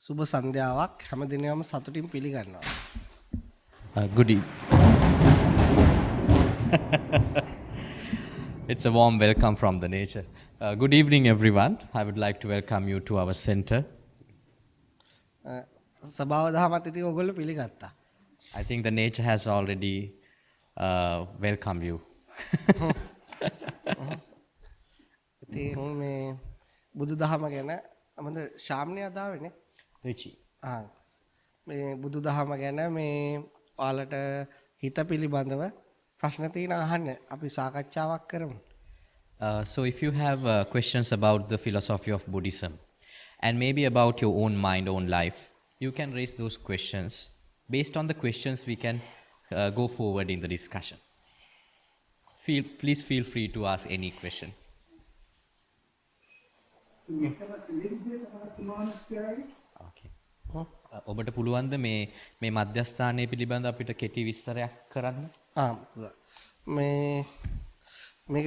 සුබ සන්ධ්‍යාවක් හැම දිනම සතුටින් පිළිගන්නවා. Good evening. It's a warm welcome from the nature. Good evening, everyone. I would like to welcome you to our center. සභාව දහමත් ඉතින් ඔයගොල්ලෝ පිළිගත්තා. I think the nature has already welcomed you. ඉතින් මේ බුදුදහම ගැන අපිට ශාම්ණිය අදාවෙන්නේ. Richie. මේ බුදුදහම ගැන මේ ඔයාලට හිත පිළිබඳව ප්‍රශ්න තියෙන අහන්න අපි සාකච්ඡාවක් කරමු. So if you have questions about the philosophy of Buddhism and maybe about your own mind, own life, you can raise those questions. Based on the questions, we can go forward in the discussion. Please feel free to ask any question. Can you tell us a little bit about the monastery? Okay. ඔබට පුළුවන්ද මේ මධ්‍යස්ථානයේ පිළිබඳ අපිට කෙටි විස්තරයක් කරන්න? මේ මේක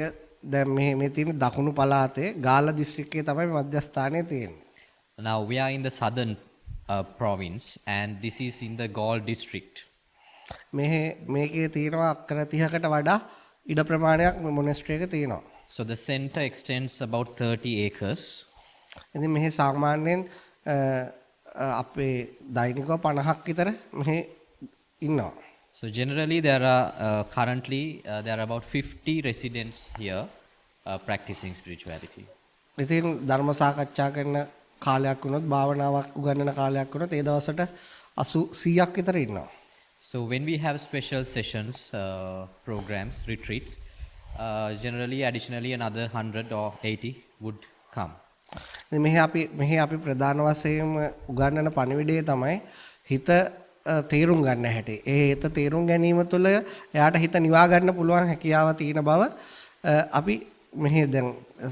දැන් මේ තියෙන දකුණු පළාතේ ගාල්ල දිස්ත්‍රික්කයේ තමයි මධ්‍යස්ථානය තියෙන්නේ. Now we are in the southern province and this is in the Galle district. මේකේ තියෙනවා අක්කර 30කට වඩා ඉඩ ප්‍රමාණයක් මොනස්ටරි එක තියෙනවා. So the center extends about 30 acres. ඉතින් මෙහි සාමාන්‍යයෙන් අපේ දෛනිකව 50ක් විතර මෙහි ඉන්නවා. So generally there are currently there are about 50 residents here practicing spirituality. ඉතින් ධර්ම සාකච්ඡා කරන කාලයක් වුණොත් භාවනාවක් උගන්වන කාලයක් වුණොත් ඒ දවසට 80 100ක් විතර ඉන්නවා. So when we have special sessions, programs, retreats, generally additionally another 100 or 80 would come. මෙහි අපි ප්‍රධාන වශයෙන් උගන්වන පණිවිඩය තමයි හිත තේරුම් ගන්න හැටි. ඒ හිත තේරුම් ගැනීම තුළ එයාට හිත නිවා ගන්න පුළුවන් හැකියාව තියෙන බව අපි මෙහි දැන්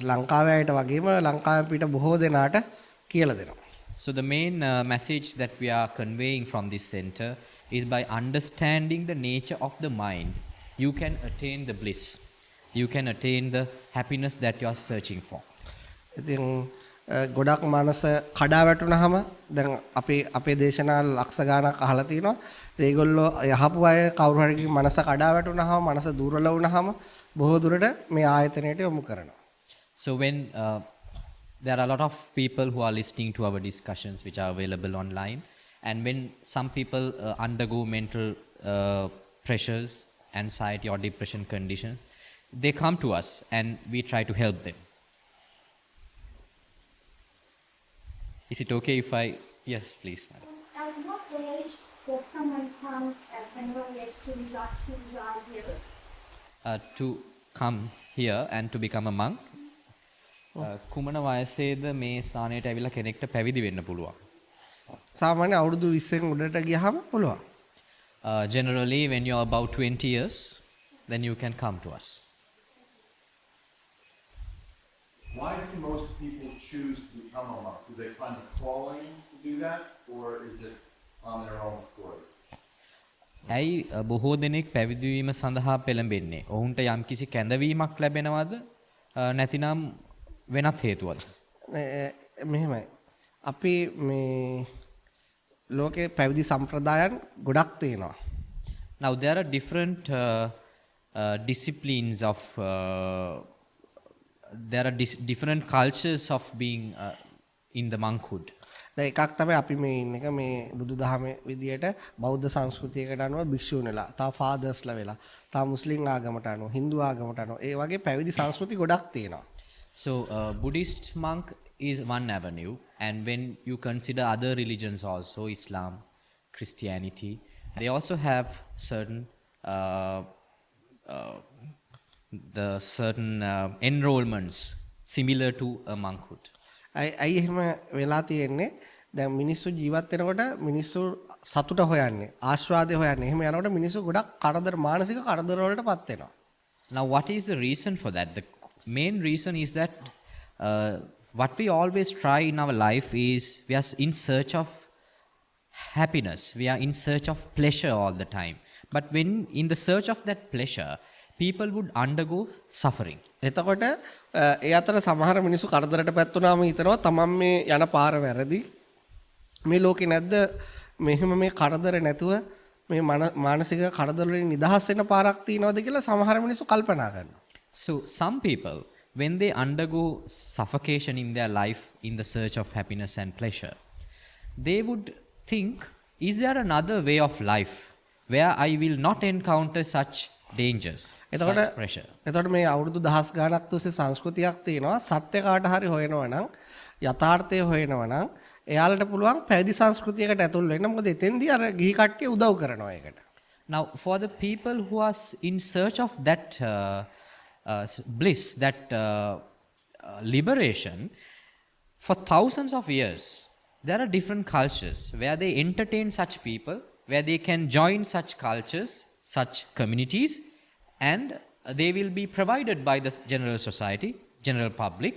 ලංකාවේ අයට වගේම ලංකාවේ පිට බොහෝ දෙනාට කියලා දෙනවා. So the main message that we are conveying from this center is by understanding the nature of the mind, you can attain the bliss. You can attain the happiness that you are searching for. ඉතින් ගොඩක් මනස කඩා වැටුනහම දැන් අපේ දේශනා ලක්ෂ ගාණක් අහලා තිනවා. ඒගොල්ලෝ යහපු අය කවුරු හරි මනස කඩා වැටුනහම මනස දුර්වල වුනහම බොහෝ දුරට මේ ආයතනයට යොමු කරනවා. So when there are a lot of people who are listening to our discussions which are available online, and when some people undergo mental pressures, anxiety or depression conditions, they come to us and we try to help them. Is it okay if I... Yes, please. At what age does someone come at an age to reside here? To come here and to become a monk? කුමන වයසේද මේ ස්ථානයට ඇවිල්ලා කෙනෙක්ට පැවිදි වෙන්න පුළුවන්? සාමාන්‍ය අවුරුදු 20න් උඩට ගියහම පුළුවන්. Generally when you are about 20 years, then you can come to us. Why do most people choose to become a monk? Do they find a calling to do that, or is it on their own accord? ඇයි බොහෝ දෙනෙක් පැවිදි වීම සඳහා පෙළඹෙන්නේ? ඔවුන්ට යම්කිසි කැඳවීමක් ලැබෙනවද? නැතිනම් වෙනත් හේතුවද? මෙහෙමයි. අපි මේ ලෝකේ පැවිදි සම්ප්‍රදායන් ගොඩක් තියෙනවා. Now there are different disciplines of there are different cultures of being in the monkhood. දැන් එකක් තමයි අපි මේ ඉන්න එක මේ බුදුදහමේ විදියට බෞද්ධ සංස්කෘතියකට අනුව භික්ෂුන් වෙලා, තව ෆාදර්ස්ලා වෙලා, තව මුස්ලිම් ආගමට අනුව, හින්දු ආගමට අනුව ඒ වගේ පැවිදි සංස්කෘති ගොඩක් තියෙනවා. So Buddhist monk is one avenue, and when you consider other religions also, Islam, Christianity, they also have certain enrollments similar to a monkhood. අයි එහෙම වෙලා තියෙන්නේ දැන් මිනිස්සු ජීවත් වෙනකොට මිනිස්සු සතුට හොයන්නේ ආස්වාදය හොයන්නේ එහෙම යනකොට මිනිස්සු ගොඩක් කරදර මානසික කරදර වලටපත් වෙනවා. Now what is the reason for that? The main reason is that what we always try in our life is we are in search of happiness, we are in search of pleasure all the time, but when in the search of that pleasure people would undergo suffering. එතකොට ඒ අතර සමහර මිනිස්සු කරදරටපත් වුණාම හිතනවා තමන් මේ යන පාර වැරදි මේ ලෝකේ නැද්ද මෙහෙම මේ කරදර නැතුව මේ මානසික කරදර වලින් නිදහස් වෙන පාරක් තියනවද කියලා සමහර මිනිස්සු කල්පනා කරනවා. So some people, when they undergo suffocation in their life in the search of happiness and pleasure, they would think, is there another way of life where I will not encounter such dangers, such pressure? එතකොට මේ අවුරුදු දහස් ගාණක් තිස්සේ සංස්කෘතියක් තියෙනවා. සත්‍ය කාට හරි හොයනවා නම්, යථාර්ථය හොයනවා නම්, එයාලට පුළුවන් පැවිදි සංස්කෘතියකට ඇතුල් වෙන්න. මොකද එතෙන්දී අර ගිහි කට්ටිය උදව් කරනවා ඒකට. Now, for the people who are in search of that bliss, that liberation, for thousands of years, there are different cultures where they entertain such people, where they can join such cultures, such communities, and they will be provided by the general society, general public,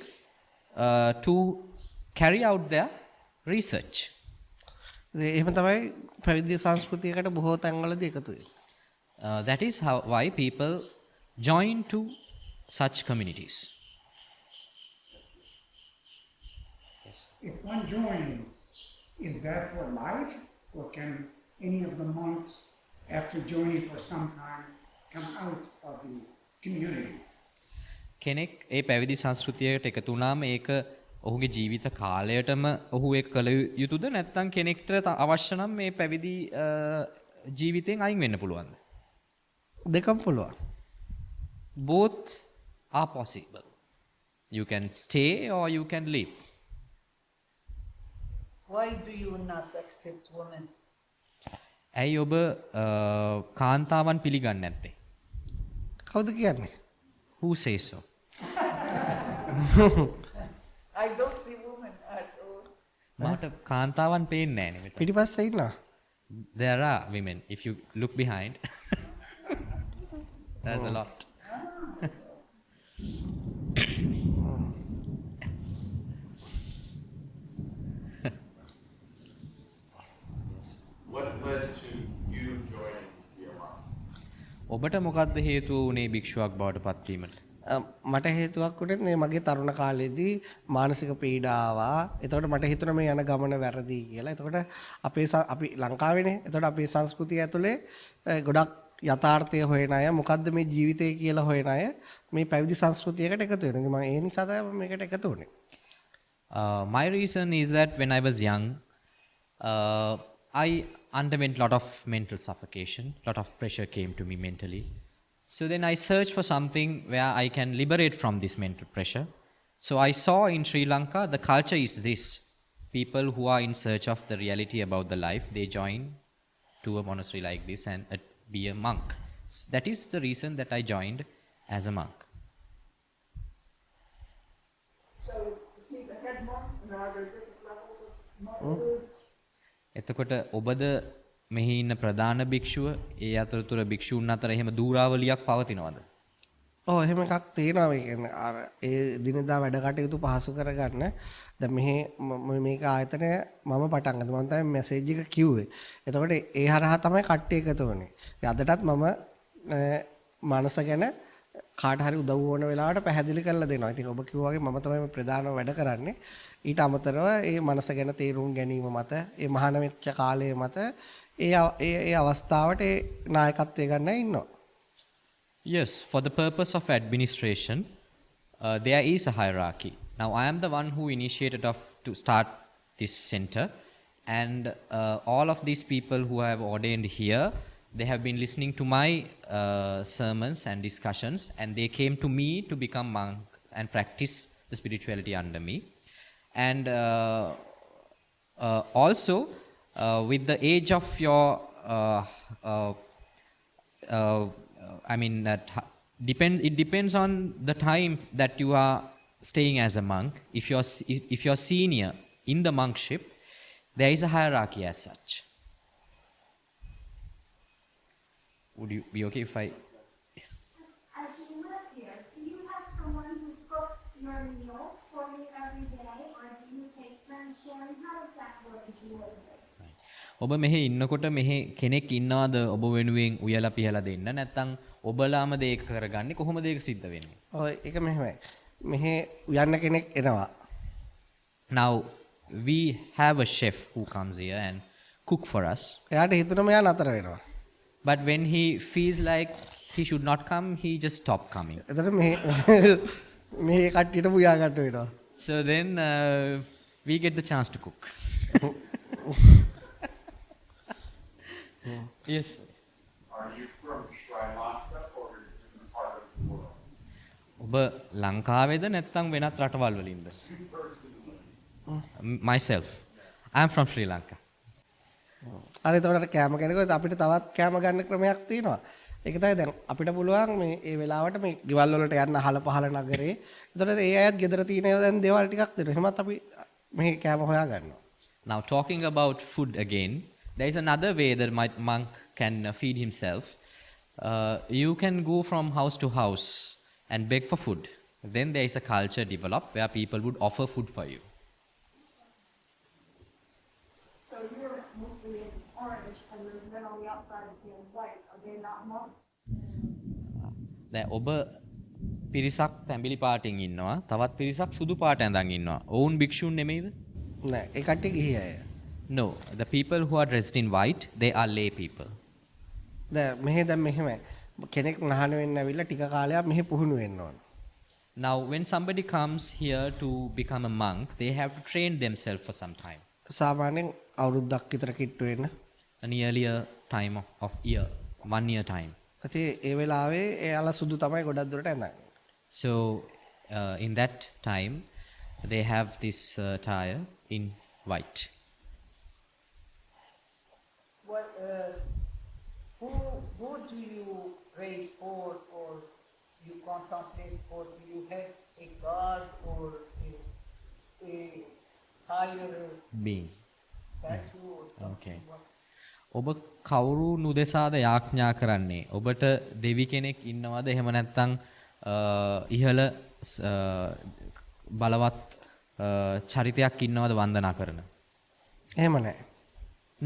to carry out their research. එහෙම තමයි පැවිදි සංස්කෘතියකට බොහෝ තැන්වලදී එකතු වෙන්නේ. That is why people join to such communities. If one joins, is that for life, or can any of the monks, after joining for some time, come out of the community? කෙනෙක් ඒ පැවිදි සංස්කෘතියකට එකතු වුණාම ඒක ඔහුගේ ජීවිත කාලයටම ඔහු ඒක කළ යුතුද නැත්නම් කෙනෙක්ට අවශ්‍ය නම් මේ පැවිදි ජීවිතයෙන් අයින් වෙන්න පුළුවන්ද? දෙකම පුළුවන්. Both are possible. You can stay or you can leave. Why do you not accept women? ඇයි ඔබ කාන්තාවන් පිළිගන්නේ නැත්තේ? කවුද කියන්නේ? Who says so? I don't see women at all. මට කාන්තාවන් පේන්නේ නැහැ නේ. පිටිපස්සේ ඉන්නවා. There are women if you look behind. There's a lot. What led to you joining to be a monk? ඔබට මොකක්ද හේතුව වුණේ භික්ෂුවක් බවට පත්වීමට? මට හේතුවක් උනේ මේ මගේ තරුණ කාලේදී මානසික පීඩා ආවා. එතකොට මට හිතුණා මේ යන ගමන වැරදි කියලා. එතකොට අපි ලංකාවේනේ. එතකොට අපේ සංස්කෘතිය ඇතුලේ ගොඩක් යථාර්ථය හොයන අය, මොකද්ද මේ ජීවිතය කියලා හොයන අය මේ පැවිදි සංස්කෘතියකට එකතු වෙනවා. මම ඒ නිසා තමයි මේකට එකතු වුනේ. My reason is that when I was young, I underwent a lot of mental suffocation, a lot of pressure came to me mentally. So then I searched for something where I can liberate from this mental pressure. So I saw in Sri Lanka, the culture is this. People who are in search of the reality about the life, they join to a monastery like this and be a monk. That is the reason that I joined as a monk. So, see, the head monk, now there's different levels of monkhood. එතකොට ඔබද මෙහි ඉන්න ප්‍රධාන භික්ෂුව ඒ අතරතුර භික්ෂූන් අතර එහෙම දූරාවලියක් පවතිනවද? ඔව් එහෙම එකක් තියෙනවා. මේ කියන්නේ අර ඒ දිනදා වැඩ කටයුතු පහසු කරගන්න. දැන් මෙහි මේක ආයතනය මම පටන් ගත්තා. මම තමයි මැසේජ් එක කිව්වේ. එතකොට ඒ හරහා තමයි කට්ටිය එකතු වෙන්නේ. අදටත් මම මනස ගැන කාට හරි උදව් වුණ වෙලාවට පැහැදිලි කරලා දෙනවා. ඉතින් ඔබ කිව්වා වගේ මම තමයි ප්‍රධානම වැඩ කරන්නේ. ඊට අමතරව ඒ මනස ගැන තේරුම් ගැනීම මත, ඒ මහාන වෙච්ච කාලයේ මත ඒ අවස්ථාවට ඒ නායකත්වය ගන්න ඉන්නවා. Yes, for the purpose of administration, there is a hierarchy. Now, I am the one who initiated to start this center, and all of these people who have ordained here, they have been listening to my sermons and discussions, and they came to me to become monks and practice the spirituality under me. And also, with the age of your, it depends on the time that you are staying as a monk. If you're senior in the monkship, there is a hierarchy as such. Would you be okay if I? Yes. As you live here, do you have someone who cooks your meals for you every day, or do you take turns sharing? How does that work as you live here? ඔබ මෙහි ඉන්නකොට මෙහි කෙනෙක් ඉන්නවද ඔබ වෙනුවෙන් උයලා පිහලා දෙන්න නැත්නම් ඔබලාම දෙයක කරගන්නේ කොහොමද ඒක සිද්ධ වෙන්නේ? ඔව් ඒක මෙහෙමයි. මෙහි උයන්න කෙනෙක් එනවා. Now we have a chef who comes here and cook for us. එයාට හිතුනම එයා නතර වෙනවා. But when he feels like he should not come, he just stop coming. එතකොට මේ කට්ටියට පුයා ගන්න වෙනවා. So then we get the chance to cook. Yes. Are you from Sri Lanka or a different part of the world? ඔබ ලංකාවේද නැත්නම් වෙනත් රටවල් වලින්ද? Myself. I am from Sri Lanka. හරි එතකොට කෑම කෙනෙකුට අපිට තවත් කෑම ගන්න ක්‍රමයක් තියෙනවා. ඒක තමයි දැන් අපිට පුළුවන් මේ ඒ වෙලාවට මේ ගෙවල් වලට යන්න අහල පහල නගරේ. එතකොට ඒ අයත් ගෙදර තියෙන දැන් දේවල් ටිකක් දෙනවා. එහෙමත් අපි මේ කෑම හොයා ගන්නවා. Now talking about food again, there is another way that my monk can feed himself. You can go from house to house and beg for food. Then there is a culture developed where people would offer food for you. So you're mostly in orange and then on the outside is being white. Are they not monks? දැන් ඔබ පිරිසක් තැඹිලි පාටින් ඉන්නවා, තවත් පිරිසක් සුදු පාට ඇඳන් ඉන්නවා. ඔවුන් භික්ෂුන් නෙමෙයිද? නෑ ඒ කට්ටිය ගිහි අය. No, the people who are dressed in white, they are lay people. දැන් මෙහෙමයි. කෙනෙක් මහාන වෙන්න ඇවිල්ලා ටික කාලයක් මෙහෙ පුහුණු වෙන්න ඕන. Now, when somebody comes here to become a monk, they have to train themselves for some time. සාමාන්‍යයෙන් අවුරුද්දක් විතර කිට්ටු වෙන්න. An earlier time of year, 1 year time. ඉතින් ඒ වෙලාවේ එයාලා සුදු තමයි ගොඩක් දුරට ඇඳන්නේ. So, in that time, they have this attire in white. What, who do you pray for or you contemplate for? Do you have a god or a higher Being. statue or something? Okay. What- ඔබ කවුරු නුදෙසාද යාඥා කරන්නේ? ඔබට දෙවි කෙනෙක් ඉන්නවද? එහෙම නැත්නම් ඉහළ බලවත් චරිතයක් ඉන්නවද වන්දනා කරන? එහෙම නැහැ.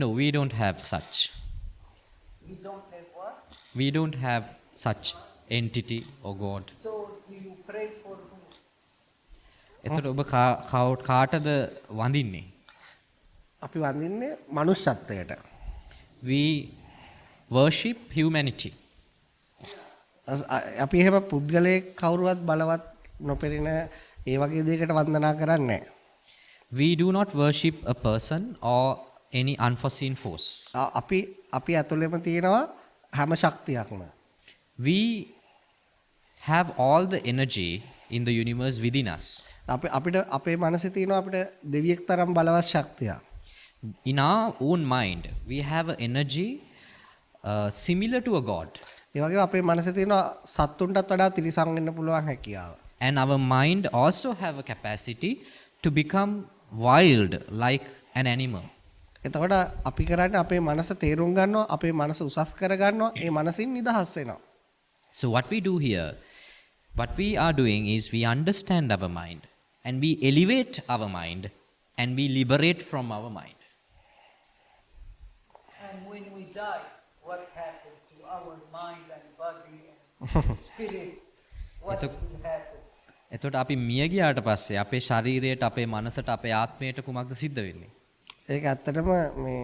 No, we don't have such. You don't have what? We don't have such entity or God. So do you pray for who? එතකොට ඔබ කාටද වඳින්නේ? අපි වඳින්නේ මනුෂ්‍යත්වයට. We worship humanity. අපි එහෙම පුද්ගලයෙක් කවුරුවත් බලවත් නොපෙරෙන ඒ වගේ දෙයකට වන්දනා කරන්නේ නැහැ. We do not worship a person or any unforeseen force. අපි ඇතුළෙම තියෙනවා හැම ශක්තියක්ම. We have all the energy in the universe within us. අපිට අපේ මනසේ තියෙනවා අපිට දෙවියෙක් තරම් බලවත් ශක්තියක්. In our own mind, we have an energy similar to a god. ඒ වගේම අපේ මනසේ තියෙනවා සත්තුන්ටත් වඩා තිරිසන් වෙන්න පුළුවන් හැකියාව. And our mind also have a capacity to become wild like an animal. එතකොට අපි කරන්නේ අපේ මනස තේරුම් ගන්නවා, අපේ මනස උසස් කර ගන්නවා, ඒ මනසින් නිදහස් වෙනවා. So what we do here, what we are doing is we understand our mind and we elevate our mind and we liberate from our mind. And when we die, what happens to our mind and body and spirit? What Ito- will happen? එතකොට අපි මිය ගියාට පස්සේ අපේ ශරීරයට, අපේ මනසට, අපේ ආත්මයට කුමක්ද සිද්ධ වෙන්නේ? ඒක ඇත්තටම මේ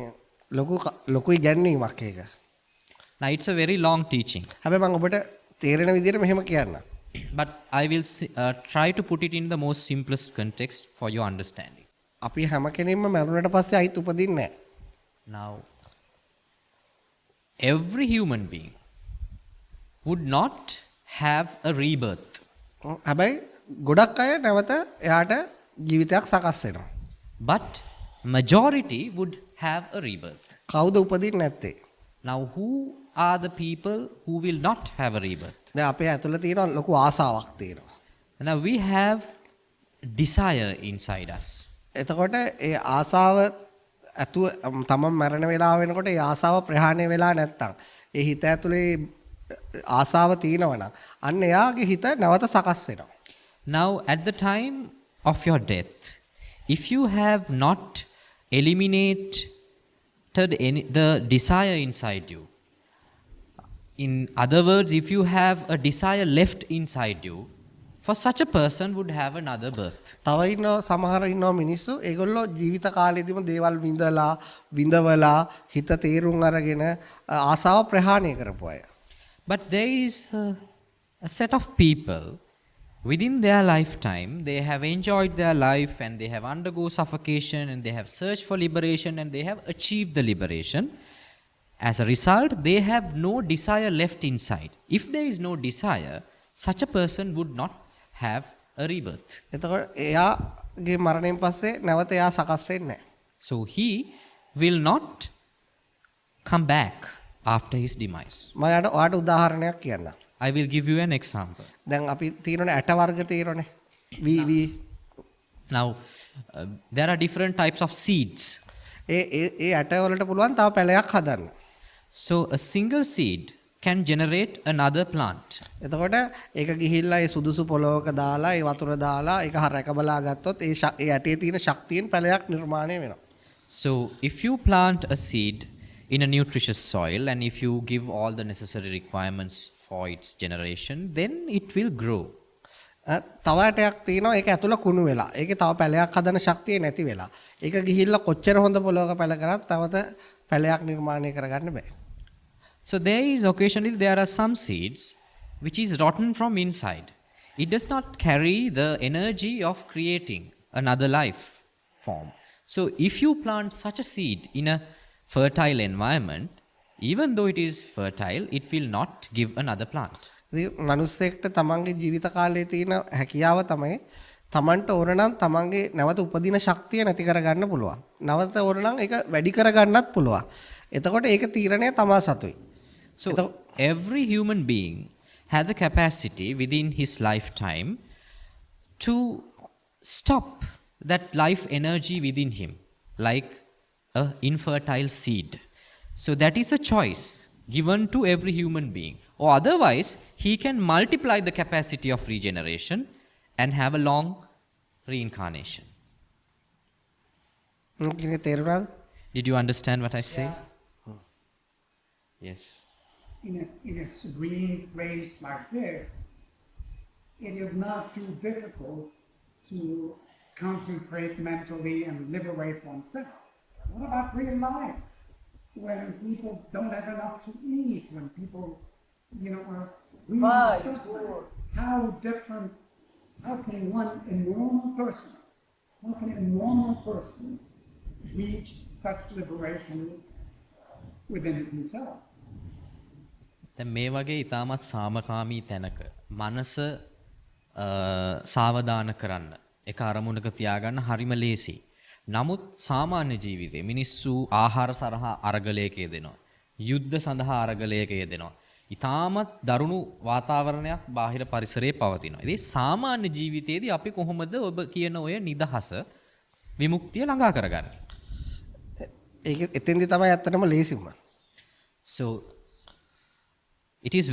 ලොකු ඉගැන්වීමක් ඒක. Now it's a very long teaching, හැබැයි මම ඔබට තේරෙන විදිහට මෙහෙම කියන්නම්. but I will try to put it in the most simplest context for your understanding. අපි හැම කෙනෙක්ම මරුණට පස්සේ ආයිත් උපදින්නේ නැහැ. Now, every human being would not have a rebirth. හැබැයි ගොඩක් අය නැවත එයාට ජීවිතයක් සකස් වෙනවා. But majority would have a rebirth. කවුද උපදින්නේ නැත්තේ? Now, who are the people who will not have a rebirth? දැන් අපේ ඇතුළේ තියෙන ලොකු ආසාවක් තියෙනවා. Now, we have desire inside us. එතකොට ඒ ආසාව ඇතුව තමන් මරණ වෙලාව වෙනකොට ඒ ආසාව ප්‍රහාණය වෙලා නැත්තම් ඒ හිත ඇතුලේ ආසාව තියෙනවනම් අන්න එයාගේ හිත නැවත සකස් වෙනවා. Now, at the time of your death, if you have not eliminated the desire inside you, in other words, if you have a desire left inside you, for such a person would have another birth. තව ඉන්නවා සමහර ඉන්නවා මිනිස්සු ඒගොල්ලෝ ජීවිත කාලෙදිම දේවල් විඳවලා හිත තේරුම් අරගෙන ආසාව ප්‍රහාණය කරපු අය. But there is a set of people within their lifetime, they have enjoyed their life and they have undergo suffocation and they have searched for liberation and they have achieved the liberation. As a result, they have no desire left inside. If there is no desire, such a person would not have a rebirth. එතකොට එයාගේ මරණයෙන් පස්සේ නැවත එයා සකස් වෙන්නේ නැහැ. So he will not come back after his demise. මම ඔයාට උදාහරණයක් කියන්නම්. I will give you an example. දැන් අපි තියෙනනේ ඇට වර්ග තියෙනනේ. වී Now, there are different types of seeds. ඒ ඇට වලට පුළුවන් තව පැලයක් හදන්න. So a single seed can generate another plant. එතකොට ඒක ගිහිල්ලා ඒ සුදුසු පොළොවක දාලා ඒ වතුර දාලා ඒක රැක බලා ගත්තොත් ඒ ඇටේ තියෙන ශක්තියෙන් පැලයක් නිර්මාණය වෙනවා. So if you plant a seed in a nutritious soil and if you give all the necessary requirements for its generation, then it will grow. තව ඇටයක් තියෙනවා ඒක ඇතුළ කුණු වෙලා. ඒකේ තව පැලයක් හදන ශක්තිය නැති වෙලා. ඒක ගිහිල්ලා කොච්චර හොඳ පොළොවක පැල කරත් තවත පැලයක් නිර්මාණය කරගන්න බෑ. So there are some seeds which is rotten from inside. It does not carry the energy of creating another life form. So if you plant such a seed in a fertile environment, even though it is fertile, it will not give another plant. මනුස්සයෙක්ට තමන්ගේ ජීවිත කාලයේ තියෙන හැකියාව තමයි තමන්ට ඕන නම් තමන්ගේ නැවත උපදින ශක්තිය නැති කරගන්න පුළුවන්. නැවත ඕන නම් ඒක වැඩි කරගන්නත් පුළුවන්. එතකොට ඒක තීරණය තමා සතුයි. So every human being has the capacity within his lifetime to stop that life energy within him, like a infertile seed. So that is a choice given to every human being. Or otherwise, he can multiply the capacity of regeneration and have a long reincarnation. Did you understand what I say? Yes. In a serene place like this, it is not too difficult to concentrate mentally and liberate oneself. What about real life? When people don't have enough to eat, when people, are really suffering, how can a normal person reach such liberation within himself? දැන් මේ වගේ ඊටමත් සාමකාමී තැනක මනස සාවධාන කරන්න එක අරමුණක තියාගන්න හරිම ලේසි. නමුත් සාමාන්‍ය ජීවිතේ මිනිස්සු ආහාර සරහා අරගලයක යෙදෙනවා. යුද්ධ සඳහා අරගලයක යෙදෙනවා. ඊටමත් දරුණු වාතාවරණයක් බාහිර පරිසරයේ පවතිනවා. ඉතින් සාමාන්‍ය ජීවිතයේදී අපි කොහොමද ඔබ කියන ඔය නිදහස විමුක්තිය ළඟා කරගන්නේ? ඒක එතෙන්දී තමයි ඇත්තටම ලේසිම. So it is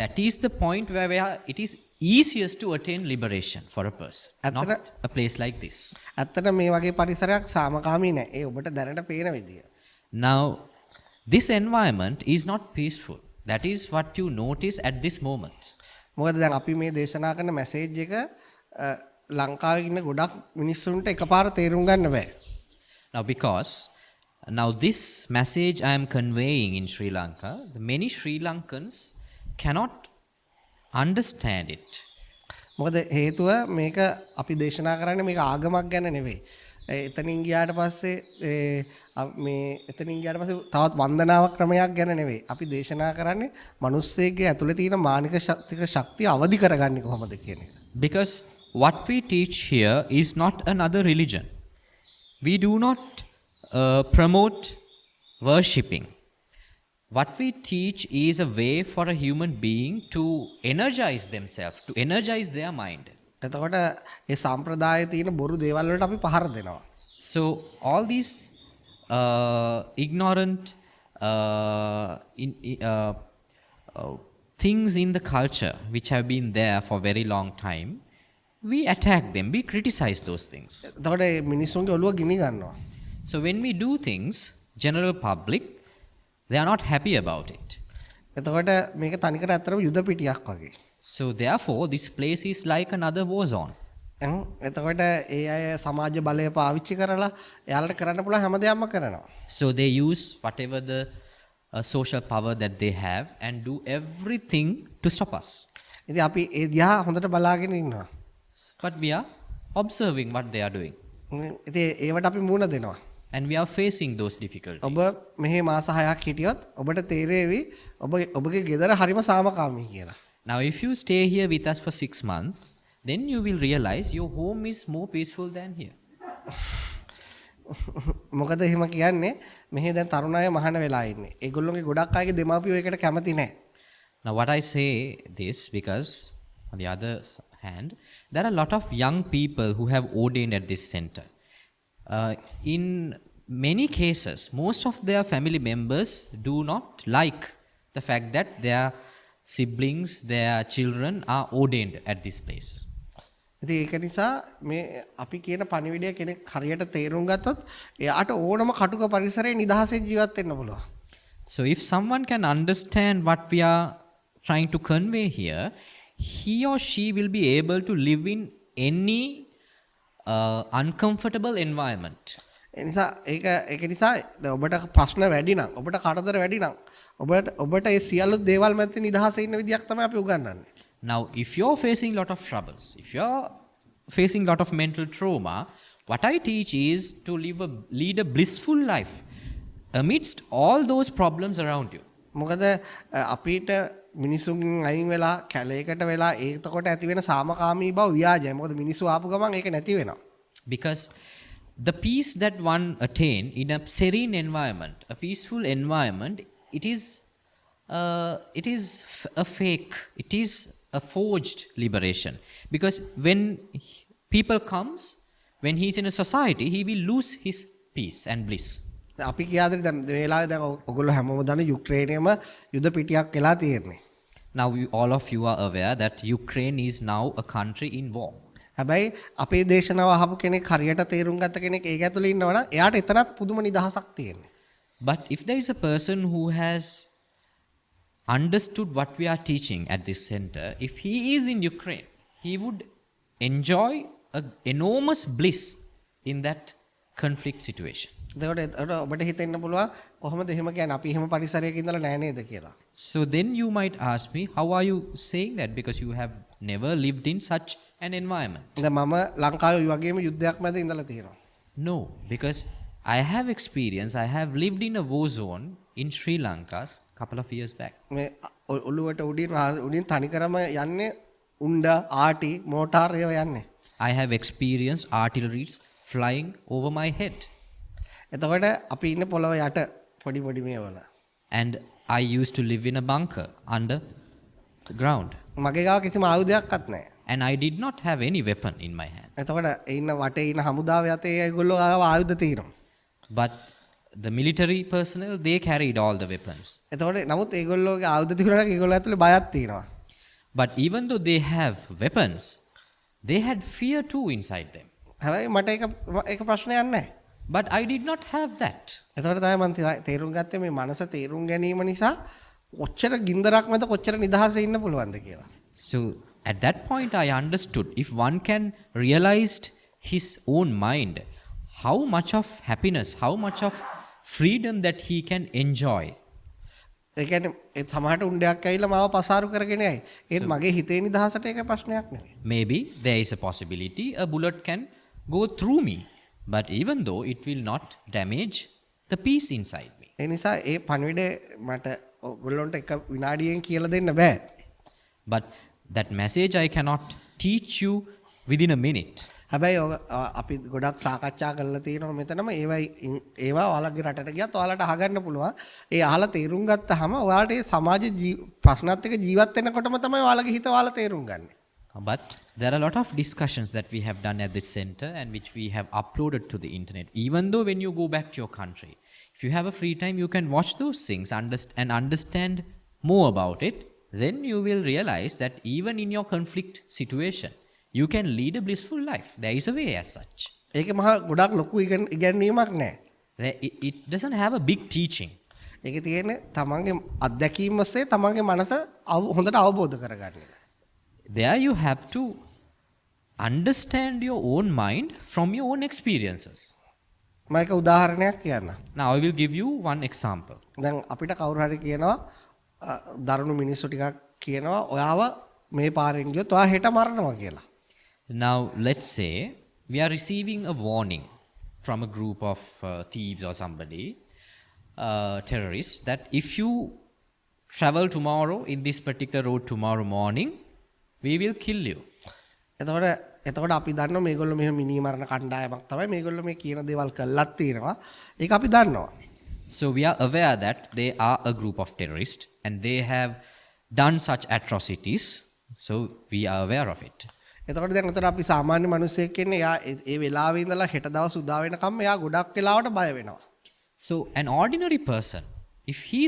that is the point where it is easiest to attain liberation for a person, not a place like this. ඇත්තට මේ වගේ පරිසරයක් සාමකාමී නෑ. ඒ ඔබට දැනට පේන විදිය. Now this environment is not peaceful. That is what you notice at this moment. මොකද දැන් අපි මේ දේශනා කරන මැසේජ් එක ලංකාවේ ඉන්න ගොඩක් මිනිස්සුන්ට එකපාර තේරුම් ගන්න බෑ. Now this message I am conveying in Sri Lanka, many Sri Lankans cannot understand it. මොකද හේතුව මේක අපි දේශනා කරන්නේ මේක ආගමක් ගැන නෙවෙයි. එතනින් ගියාට පස්සේ තවත් වන්දනාවක් ක්‍රමයක් ගැන නෙවෙයි. අපි දේශනා කරන්නේ මිනිස්සෙගේ ඇතුලේ තියෙන මානසික ශක්තිය අවදි කරගන්නේ කොහොමද කියන එක. Because what we teach here is not another religion. We do not promote worshipping. What we teach is a way for a human being to energize themselves, to energize their mind. එතකොට ඒ සම්ප්‍රදායේ තියෙන බොරු දේවල් වලට අපි පහර දෙනවා. So all these ignorant things in the culture which have been there for very long time, we attack them, we criticize those things. එතකොට මිනිස්සුන්ගේ ඔළුව ගිනි ගන්නවා. So when we do things, general public, they are not happy about it. එතකොට මේක තනිකර ඇත්තටම යුද පිටියක් වගේ. So therefore, this place is like another war zone. එතකොට ඒ අය සමාජ බලය පාවිච්චි කරලා එයාලට කරන්න පුළුවන් හැම දෙයක්ම කරනවා. So they use whatever the social power that they have and do everything to stop us. ඉතින් අපි ඒ දිහා හොඳට බලාගෙන ඉන්නවා. But we are observing what they are doing. ඉතින් ඒවට අපි මුහුණ දෙනවා. And we are facing those difficulties. ඔබ මෙහි මාස 6ක් හිටියොත් ඔබට තේරෙවි ඔබගේ ගෙදර හරිම සාමකාමී කියලා. Now if you stay here with us for 6 months, then you will realize your home is more peaceful than here. මොකද එහෙම කියන්නේ මෙහි දැන් තරුණ අය මහාන වෙලා ඉන්නේ. ඒගොල්ලෝගේ ගොඩක් අයගේ දෙමාපියෝ ඒකට කැමති නැහැ. Now what I say this because on the other hand, there are a lot of young people who have ordained at this center. In many cases, most of their family members do not like the fact that their siblings, their children are ordained at this place. ඉතින් ඒක නිසා මේ අපි කියන පණිවිඩය කෙනෙක් හරියට තේරුම් ගත්තොත් එයාට ඕනම කටුක පරිසරයේ නිදහසේ ජීවත් වෙන්න පුළුවන්. So if someone can understand what we are trying to convey here, he or she will be able to live in any uncomfortable environment. ඒ නිසා ඒක නිසා ඔබට ප්‍රශ්න වැඩි නම් ඔබට කරදර වැඩි නම් ඔබට ඒ සියලු දේවල් මැද නිදහසේ ඉන්න විදියක් තමයි අපි උගන්වන්නේ. Now, if you're facing a lot of troubles, if you're facing a lot of mental trauma, what I teach is to lead a blissful life amidst all those problems around you. මොකද අපිට මිනිසුන්ගෙන් අයින් වෙලා කැලේකට වෙලා ඒකට ඇති වෙන සාමකාමී බව ව්‍යාජයි. මොකද මිනිස්සු ආපු ගමන් ඒක නැති වෙනවා. Because the peace that one attain in a serene environment, a peaceful environment, it is a fake. It is a forged liberation. Because when people comes, when he's in a society, he will lose his peace and bliss. අපි කියාදේ දැන් වෙලාවේ දැන් ඔයගොල්ලෝ හැමෝම දන්න යුක්‍රේනියම යුද පිටියක් වෙලා තියෙන්නේ. Now all of you are aware that Ukraine is now a country in war. හැබැයි අපේ දේශනාව අහපු කෙනෙක් හරියට තේරුම් ගත්ත කෙනෙක් ඒක ඇතුලේ ඉන්නවා නම් එයාට එතනත් පුදුම නිදහසක් තියෙනවා. But if there is a person who has understood what we are teaching at this center, if he is in Ukraine, he would enjoy an enormous bliss in that conflict situation. එතකොට ඔබට හිතෙන්න පුළුවන් කොහොමද එහෙම කියන්නේ අපි එහෙම පරිසරයක ඉඳලා නැහැ නේද කියලා. So then you might ask me, how are you saying that? Because you have never lived in such an environment. දැන් මම ලංකාවේ වගේම යුද්ධයක් මැද ඉඳලා තියෙනවා. No, because I have experience, I have lived in a war zone in Sri Lanka a couple of years back. මේ ඔළුවට උඩින් තනිකරම යන්නේ උණ්ඩ ආටි මෝටාර් ඒවා යන්නේ. I have experienced artilleries flying over my head. එතකොට අපි ඉන්නේ පොළොව යට පොඩි පොඩි මේවල. And I used to live in a bunker under the ground. මගේ ගාව කිසිම ආයුධයක්වත් නැහැ. And I did not have any weapon in my hand. එතකොට ඉන්න වටේ ඉන්න හමුදාව යතේ ඒගොල්ලෝ ගාව ආයුධ තියෙනවා. But the military personnel, they carried all the weapons. එතකොට නමුත් ඒගොල්ලෝගේ ආයුධ තිබුණාට ඒගොල්ලෝ ඇතුලේ බයක් තියෙනවා. But even though they have weapons, they had fear too inside them. හැබැයි මට ඒක ප්‍රශ්නයක් නැහැ. But I did not have that. එතකොට තමයි මම තේරුම් ගත්තේ මේ මනස තේරුම් ගැනීම නිසා කොච්චර ගින්දරක් මැද කොච්චර නිදහසේ ඉන්න පුළුවන්ද කියලා. So at that point I understood if one can realize his own mind, how much of happiness, how much of freedom that he can enjoy. ඒ කියන්නේ ඒ සමහරට උණ්ඩයක් ඇවිල්ලා මාව පසාරු කරගෙන යයි. ඒත් මගේ හිතේ නිදහසට ඒක ප්‍රශ්නයක් නෙවෙයි. Maybe there is a possibility a bullet can go through me, but even though it will not damage the peace inside me. ඒ නිසා ඒ පණිවිඩය මට ඔයගොල්ලන්ට එක විනාඩියෙන් කියලා දෙන්න බෑ. But that message I cannot teach you within a minute. හැබැයි අපි ගොඩක් සාකච්ඡා කරලා තියෙනවා මෙතනම ඒවා ඔයාලගේ රටට ගියත් ඔයාලට අහගන්න පුළුවන්. ඒ අහලා තේරුම් ගත්තාම ඔයාලට ඒ සමාජ ප්‍රශ්නත් එක්ක ජීවත් වෙනකොටම තමයි ඔයාලගේ හිත ඔයාලා තේරුම් ගන්න. But there are a lot of discussions that we have done at this center and which we have uploaded to the internet. Even though when you go back to your country, if you have a free time, you can watch those things and understand more about it. Then you will realize that even in your conflict situation, you can lead a blissful life. There is a way as such. ඒකේ මහා ගොඩක් ලොකු ඉගැන්වීමක් නැහැ. It doesn't have a big teaching. ඒකේ තියෙන්නේ තමන්ගේ අත්දැකීම් ඔස්සේ තමන්ගේ මනස හොඳට අවබෝධ කරගන්න. there you have to understand your own mind from your own experiences. මම එක උදාහරණයක් කියන්න. Now I will give you one example. දැන් අපිට කවුරු හරි කියනවා දරුණු මිනිස්සු ටිකක් කියනවා ඔයාව මේ පාරෙන් ගියොත් ඔයා හෙට මරනවා කියලා. Now let's say we are receiving a warning from a group of thieves or somebody, terrorists, that if you travel tomorrow in this particular road tomorrow morning, we will kill you. එතකොට අපි දන්නවා මේගොල්ලෝ මෙහෙම මිනී මරණ කණ්ඩායමක් තමයි මේගොල්ලෝ මේ කියන දේවල් කළත් තියෙනවා. ඒක අපි දන්නවා. So we are aware that they are a group of terrorists and they have done such atrocities. So we are aware of it. එතකොට දැන් උතර අපි සාමාන්‍ය මිනිස්සෙක් ඉන්නේ එයා ඒ වෙලාවේ ඉඳලා හෙට දවස් උදා වෙනකම් එයා ගොඩක් වෙලාවට බය වෙනවා. So an ordinary person, if he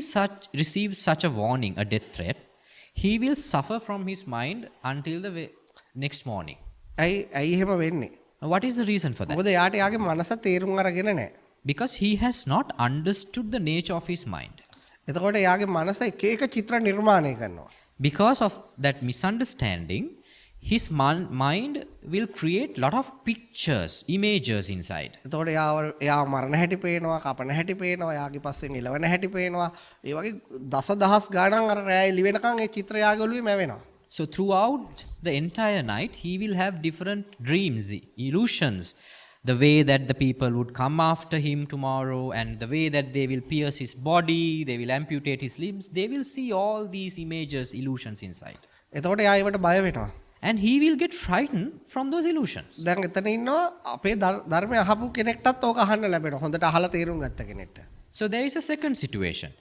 receives such a warning, a death threat, he will suffer from his mind until the next morning. ඇයි එහෙම වෙන්නේ? Now, what is the reason for that? මොකද එයාට එයාගේ මනස තේරුම් අරගෙන නැහැ. Because he has not understood the nature of his mind. එතකොට එයාගේ මනස එක එක චිත්‍ර නිර්මාණය කරනවා. Because of that misunderstanding, his mind will create lot of pictures, images inside. එතකොට එයා මරණ හැටි පේනවා, කපන හැටි පේනවා, එයාගේ පස්සෙන් එලවන හැටි පේනවා. ඒ වගේ දසදහස් ගණන් අර රැය එළි වෙනකන් ඒ චිත්‍ර එයාගේ ඔළුවේ මැවෙනවා. So throughout the entire night, he will have different dreams, illusions, the way that the people would come after him tomorrow and the way that they will pierce his body, they will amputate his limbs. They will see all these images, illusions inside. එතකොට එයා ඒවට බය වෙනවා. And he will get frightened from those illusions. දැන් එතන ඉන්නවා අපේ ධර්මය අහපු කෙනෙක්ටත් ඕක අහන්න ලැබෙනවා. හොඳට අහලා තේරුම් ගත්ත කෙනෙක්ට. So there is a second situation.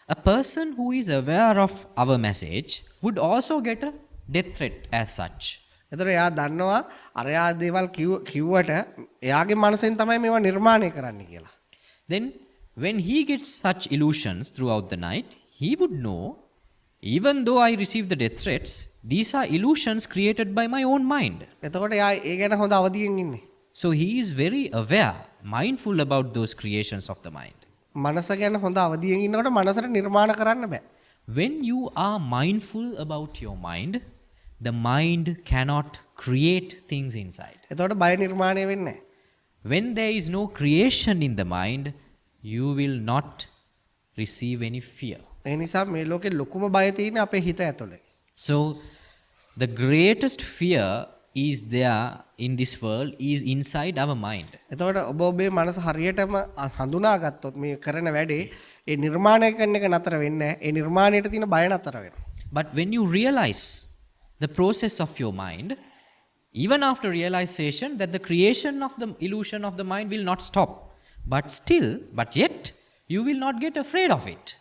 A person who is aware of our message would also get a death threat as such. එතකොට එයා දන්නවා අරයා දේවල් කිව්වට එයාගේ මනසෙන් තමයි මේවා නිර්මාණය කරන්න කියලා. Then when he gets such illusions throughout the night, he would know, even though I receive the death threats, these are illusions created by my own mind. එතකොට එයා ඒ ගැන හොඳ අවදියෙන් ඉන්නේ. So he is very aware, mindful about those creations of the mind. මනස ගැන හොඳ අවදියෙන් ඉන්නකොට මනසට නිර්මාණ කරන්න බෑ. When you are mindful about your mind, the mind cannot create things inside. එතකොට බය නිර්මාණය වෙන්නේ නැහැ. When there is no creation in the mind, you will not receive any fear. ඒ නිසා මේ ලෝකේ ලොකුම බය තියෙන්නේ අපේ හිත ඇතුලේ. So the greatest fear is there in this world is inside our mind. එතකොට ඔබ ඔබේ මනස හරියටම හඳුනාගත්තොත් මේ කරන වැඩේ ඒ නිර්මාණය කරන එක නතර වෙන්නේ නැහැ. ඒ නිර්මාණයට තියෙන බය නතර වෙනවා. But when you realize the process of your mind, even after realization that the creation of the illusion of the mind will not stop, but yet you will not get afraid of it.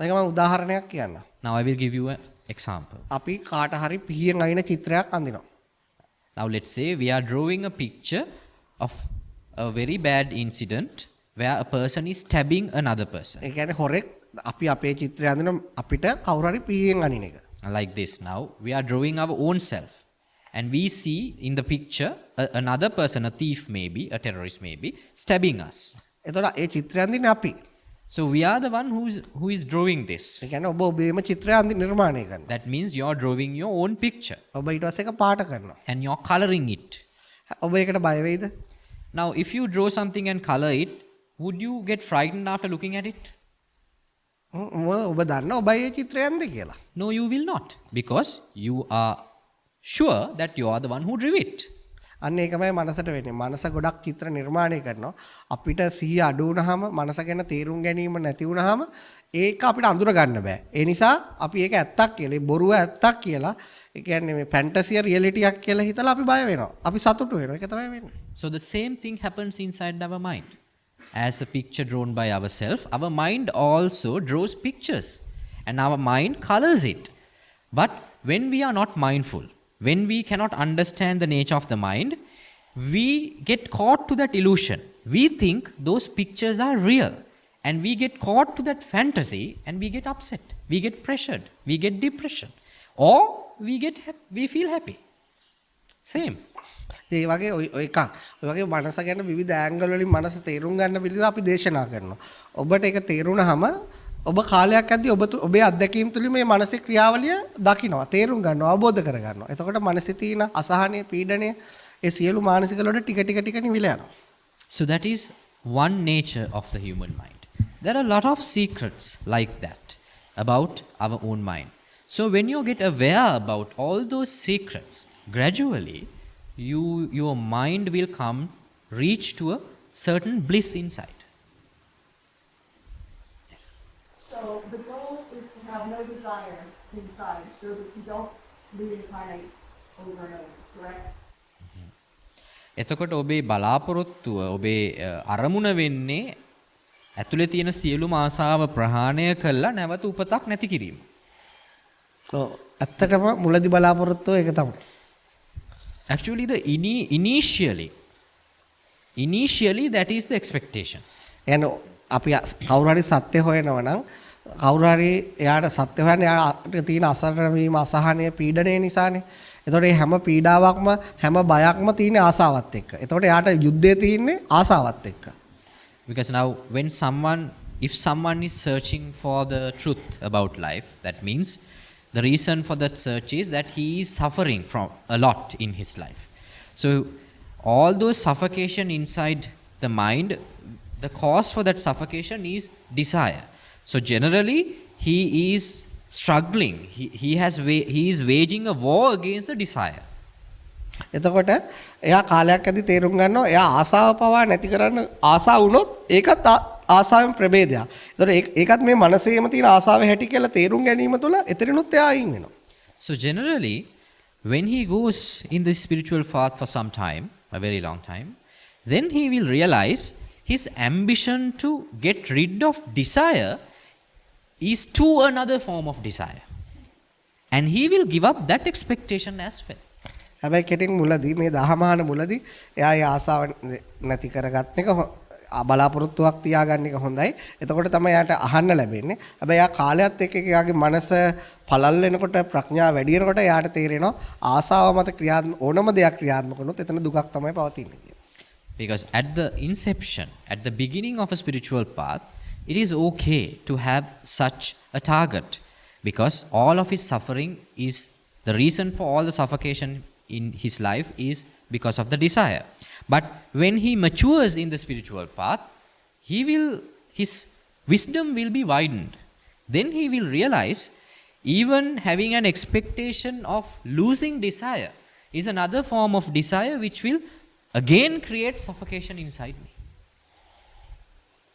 ඒක මම උදාහරණයක් කියන්න. Now I will give you an example. අපි කාට හරි පිහියෙන් අයින චිත්‍රයක් අඳිනවා. Now let's say we are drawing a picture of a very bad incident where a person is stabbing another person. ඒ කියන්නේ හොරෙක් අපි අපේ චිත්‍රය අඳින අපිට කවුරු හරි පිහියෙන් අනින එක. Like this, now we are drawing our own self and we see in the picture another person, a thief maybe, a terrorist maybe, stabbing us. එතකොට ඒ චිත්‍රය අඳින්නේ අපි. So we are the one who is drawing this. ඒ කියන්නේ ඔබ ඔබේම චිත්‍රය නිර්මාණය කරනවා. That means you are drawing your own picture ඔබ ඊට පස්සේ ඒක පාට කරනවා. and you are coloring it. ඔබ ඒකට බය වෙයිද? Now if you draw something and color it, would you get frightened after looking at it? ඔබ දන්නා ඔබ ඒ චිත්‍රය අඳින්නේ කියලා. No, you will not, because you are sure that you are the one who drew it. අන්න ඒකමයි මනසට වෙන්නේ. මනස ගොඩක් චිත්‍ර නිර්මාණය කරනවා. අපිට සිහිය අඩු වුණාම මනස ගැන තේරුම් ගැනීම නැති වුණාම ඒක අපිට අඳුර ගන්න බෑ. ඒ නිසා අපි ඒක ඇත්තක් කියලා, බොරුව ඇත්තක් කියලා, ඒ කියන්නේ මේ ෆැන්ටසිය රියැලිටියක් කියලා හිතලා අපි බය වෙනවා. අපි සතුටු වෙනවා. ඒක තමයි වෙන්නේ. So the same thing happens inside our mind. As a picture drawn by ourselves, our mind also draws pictures and our mind colors it. But when we are not mindful, when we cannot understand the nature of the mind, we get caught to that illusion. We think those pictures are real and we get caught to that fantasy and we get upset, we get pressured, we get depression, or we feel happy. Same. ඒ වගේ ඔය එකක්. ඔය වගේ මනස ගැන විවිධ angle වලින් මනස තේරුම් ගන්න පිළිවෙල අපි දේශනා කරනවා. ඔබට ඒක තේරුණාම ඔබ කාලයක් ඇද්දී ඔබේ අත්දැකීම් තුලින් මේ මානසික ක්‍රියාවලිය දකිනවා, තේරුම් ගන්නවා, අවබෝධ කර ගන්නවා. එතකොට මනසේ තියෙන අසහනය, පීඩනය, ඒ සියලු මානසික වලට ටික ටික නිවිලා යනවා. So that is one nature of the human mind. There are a lot of secrets like that about our own mind. So when you get aware about all those secrets, gradually your mind will reach to a certain bliss inside. Yes. So the goal is to have no desire inside so that you don't reincarnate over and over, correct? එතකොට ඔබේ බලාපොරොත්තුව ඔබේ අරමුණ වෙන්නේ ඇතුලේ තියෙන සියලුම ආසාව ප්‍රහාණය කළා නැවත උපතක් නැති කිරීම. ඔව් ඇත්තටම මුලදී බලාපොරොත්තුව ඒක තමයි. Actually the initially that is the expectation. එන අපි කවුරු හරි සත්‍ය හොයනවා නම් කවුරු හරි එයාට සත්‍ය හොයන්නේ එයාට තියෙන අසරණ වීම, අසහනය, පීඩනය නිසානේ. එතකොට මේ හැම පීඩාවක්ම හැම බයක්ම තියෙන ආසාවත් එක්ක. එතකොට එයාට යුද්ධය තියෙන්නේ ආසාවත් එක්ක. Because now if someone is searching for the truth about life, that means the reason for that search is that he is suffering from a lot in his life. So all those suffocation inside the mind, the cause for that suffocation is desire. So generally he is struggling, he is waging a war against the desire. එතකොට එයා කාලයක් ඇද්දි තේරුම් ගන්නවා එයා ආසාව පවා නැති කරන්න ආසා වුණොත් ඒකත් ආසාවෙන් ප්‍රභේදයක්. එතකොට ඒකත් මේ මනසේම තියෙන ආසාව හැටි කියලා තේරුම් ගැනීම තුළ එතරිනුත් එයා අයින් වෙනවා. So generally when he goes in the spiritual path for some time, a very long time, then he will realize his ambition to get rid of desire is to another form of desire. And he will give up that expectation as well. හැබැයි කෙටින් මුලදී මේ දහමාන මුලදී එයා ඒ ආසාව නැති කරගත්න එක බලාපොරොත්තුවක් තියාගන්න එක හොඳයි. එතකොට තමයි යාට අහන්න ලැබෙන්නේ. හැබැයි යා කාලයත් එක්ක එයාගේ මනස පළල් වෙනකොට ප්‍රඥාව වැඩි වෙනකොට යාට තේරෙනවා ආසාව මත ඕනම දෙයක් ක්‍රියාත්මක වුණොත් එතන දුකක් තමයි පවතින්නේ කියලා. Because at the inception, at the beginning of a spiritual path, it is okay to have such a target, because all of his suffering is the reason for all the suffocation in his life is because of the desire. But when he matures in the spiritual path, his wisdom will be widened. Then he will realize even having an expectation of losing desire is another form of desire which will again create suffocation inside me.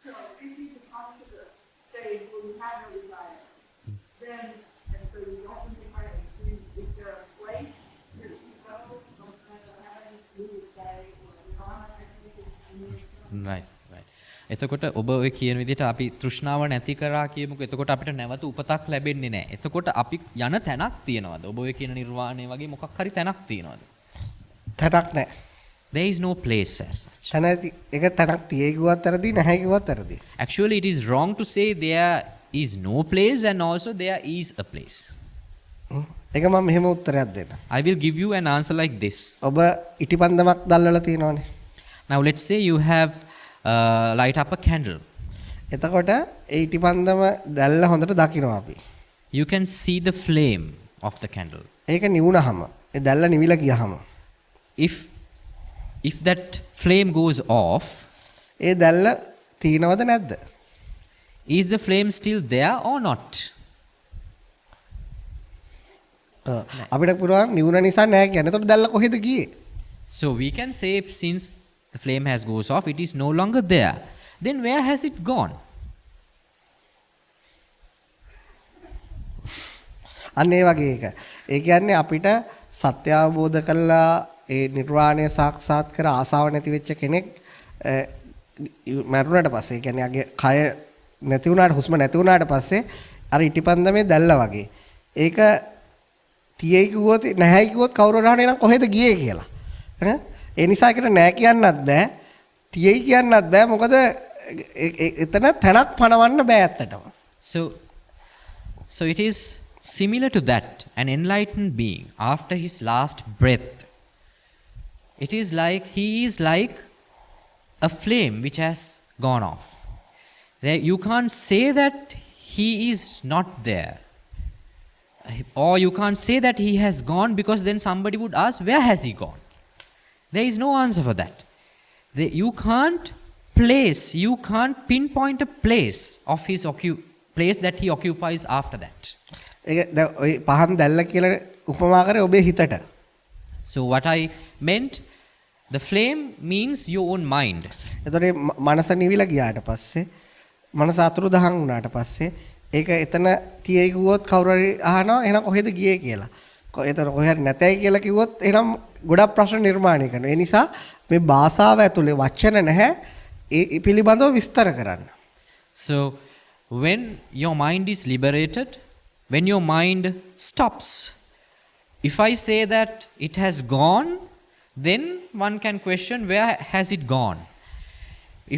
So if you can come to the stage where you have no desire, then, and so you don't reincarnate, is there a place that you go, no matter how many you would say, or Right. එතකොට ඔබ ඔය කියන විදිහට අපි තෘෂ්ණාව නැති කරා කියමුකෝ. එතකොට අපිට නැවත උපතක් ලැබෙන්නේ නැහැ. එතකොට අපි යන තැනක් තියනවාද? ඔබ ඔය කියන නිර්වාණය වගේ මොකක් හරි තැනක් තියනවාද? තැනක් නැහැ. There is no place as such. ඒක තැනක් තියේ කිව්වත් වැරදි, නැහැ කිව්වත් වැරදි. Actually it is wrong to say there is no place and also there is a place. ඒක මම මෙහෙම උත්තරයක් දෙන්න. I will give you an answer like this. ඔබ ඉටිපන්දමක් දැල්වලා තියෙනවනේ. Now let's say you have light up a candle. එතකොට ඒ ඉටිපන්දම දැල්ල හොඳට දකිනවා අපි. You can see the flame of the candle. ඒක නිවුනහම ඒ දැල්ල නිවිලා ගියහම if that flame goes off, ඒ දැල්ල තීනවද නැද්ද? is the flame still there or not? අපිට පුළුවන් නිවුන නිසා නැහැ කියන්නේ. එතකොට දැල්ල කොහෙද ගියේ? So we can say since the flame has goes off, it is no longer there. Then where has it gone? අන්න ඒ වගේ එක. ඒ කියන්නේ අපිට සත්‍ය අවබෝධ කරලා ඒ නිර්වාණය සාක්ෂාත් කර ආසාව නැති වෙච්ච කෙනෙක් මරුණාට පස්සේ, ඒ කියන්නේ අගේ කය නැති වුණාට, හුස්ම නැති වුණාට පස්සේ අර ඉටිපන්දමේ දැල්ල වගේ. ඒක තියේ කිව්වොත් නැහැයි කිව්වොත් කවුරු රහන්නේ නම් කොහෙද ගියේ කියලා. ඒ නිසා ඒකට නෑ කියන්නත් බෑ, තියේ කියන්නත් බෑ. මොකද එතන තැනක් පනවන්න බෑ ඇත්තටම. So it is similar to that. An enlightened being after his last breath, he is like a flame which has gone off. You can't say that he is not there. Or you can't say that he has gone, because then somebody would ask, where has he gone? There is no answer for that. You can't pinpoint a place of his place that he occupies after that. ඒක ඔය පහන් දැල්ල කියලා උපමා කරේ ඔබේ හිතට. So what I meant, the flame means your own mind. එතකොට මනස නිවිලා ගියාට පස්සේ මනස අතුරුදහන් වුණාට පස්සේ ඒක එතන තියේ කිව්වොත් කවුරු හරි අහනවා එහෙනම් කොහෙද ගියේ කියලා. එතන කොහෙ හරි නැතයි කියලා කිව්වොත් එහෙනම් ගොඩක් ප්‍රශ්න නිර්මාණය කරනවා. ඒ නිසා මේ භාෂාව ඇතුලේ වචන නැහැ ඒ පිළිබඳව විස්තර කරන්න. So when your mind is liberated, when your mind stops, if I say that it has gone, then one can question where has it gone.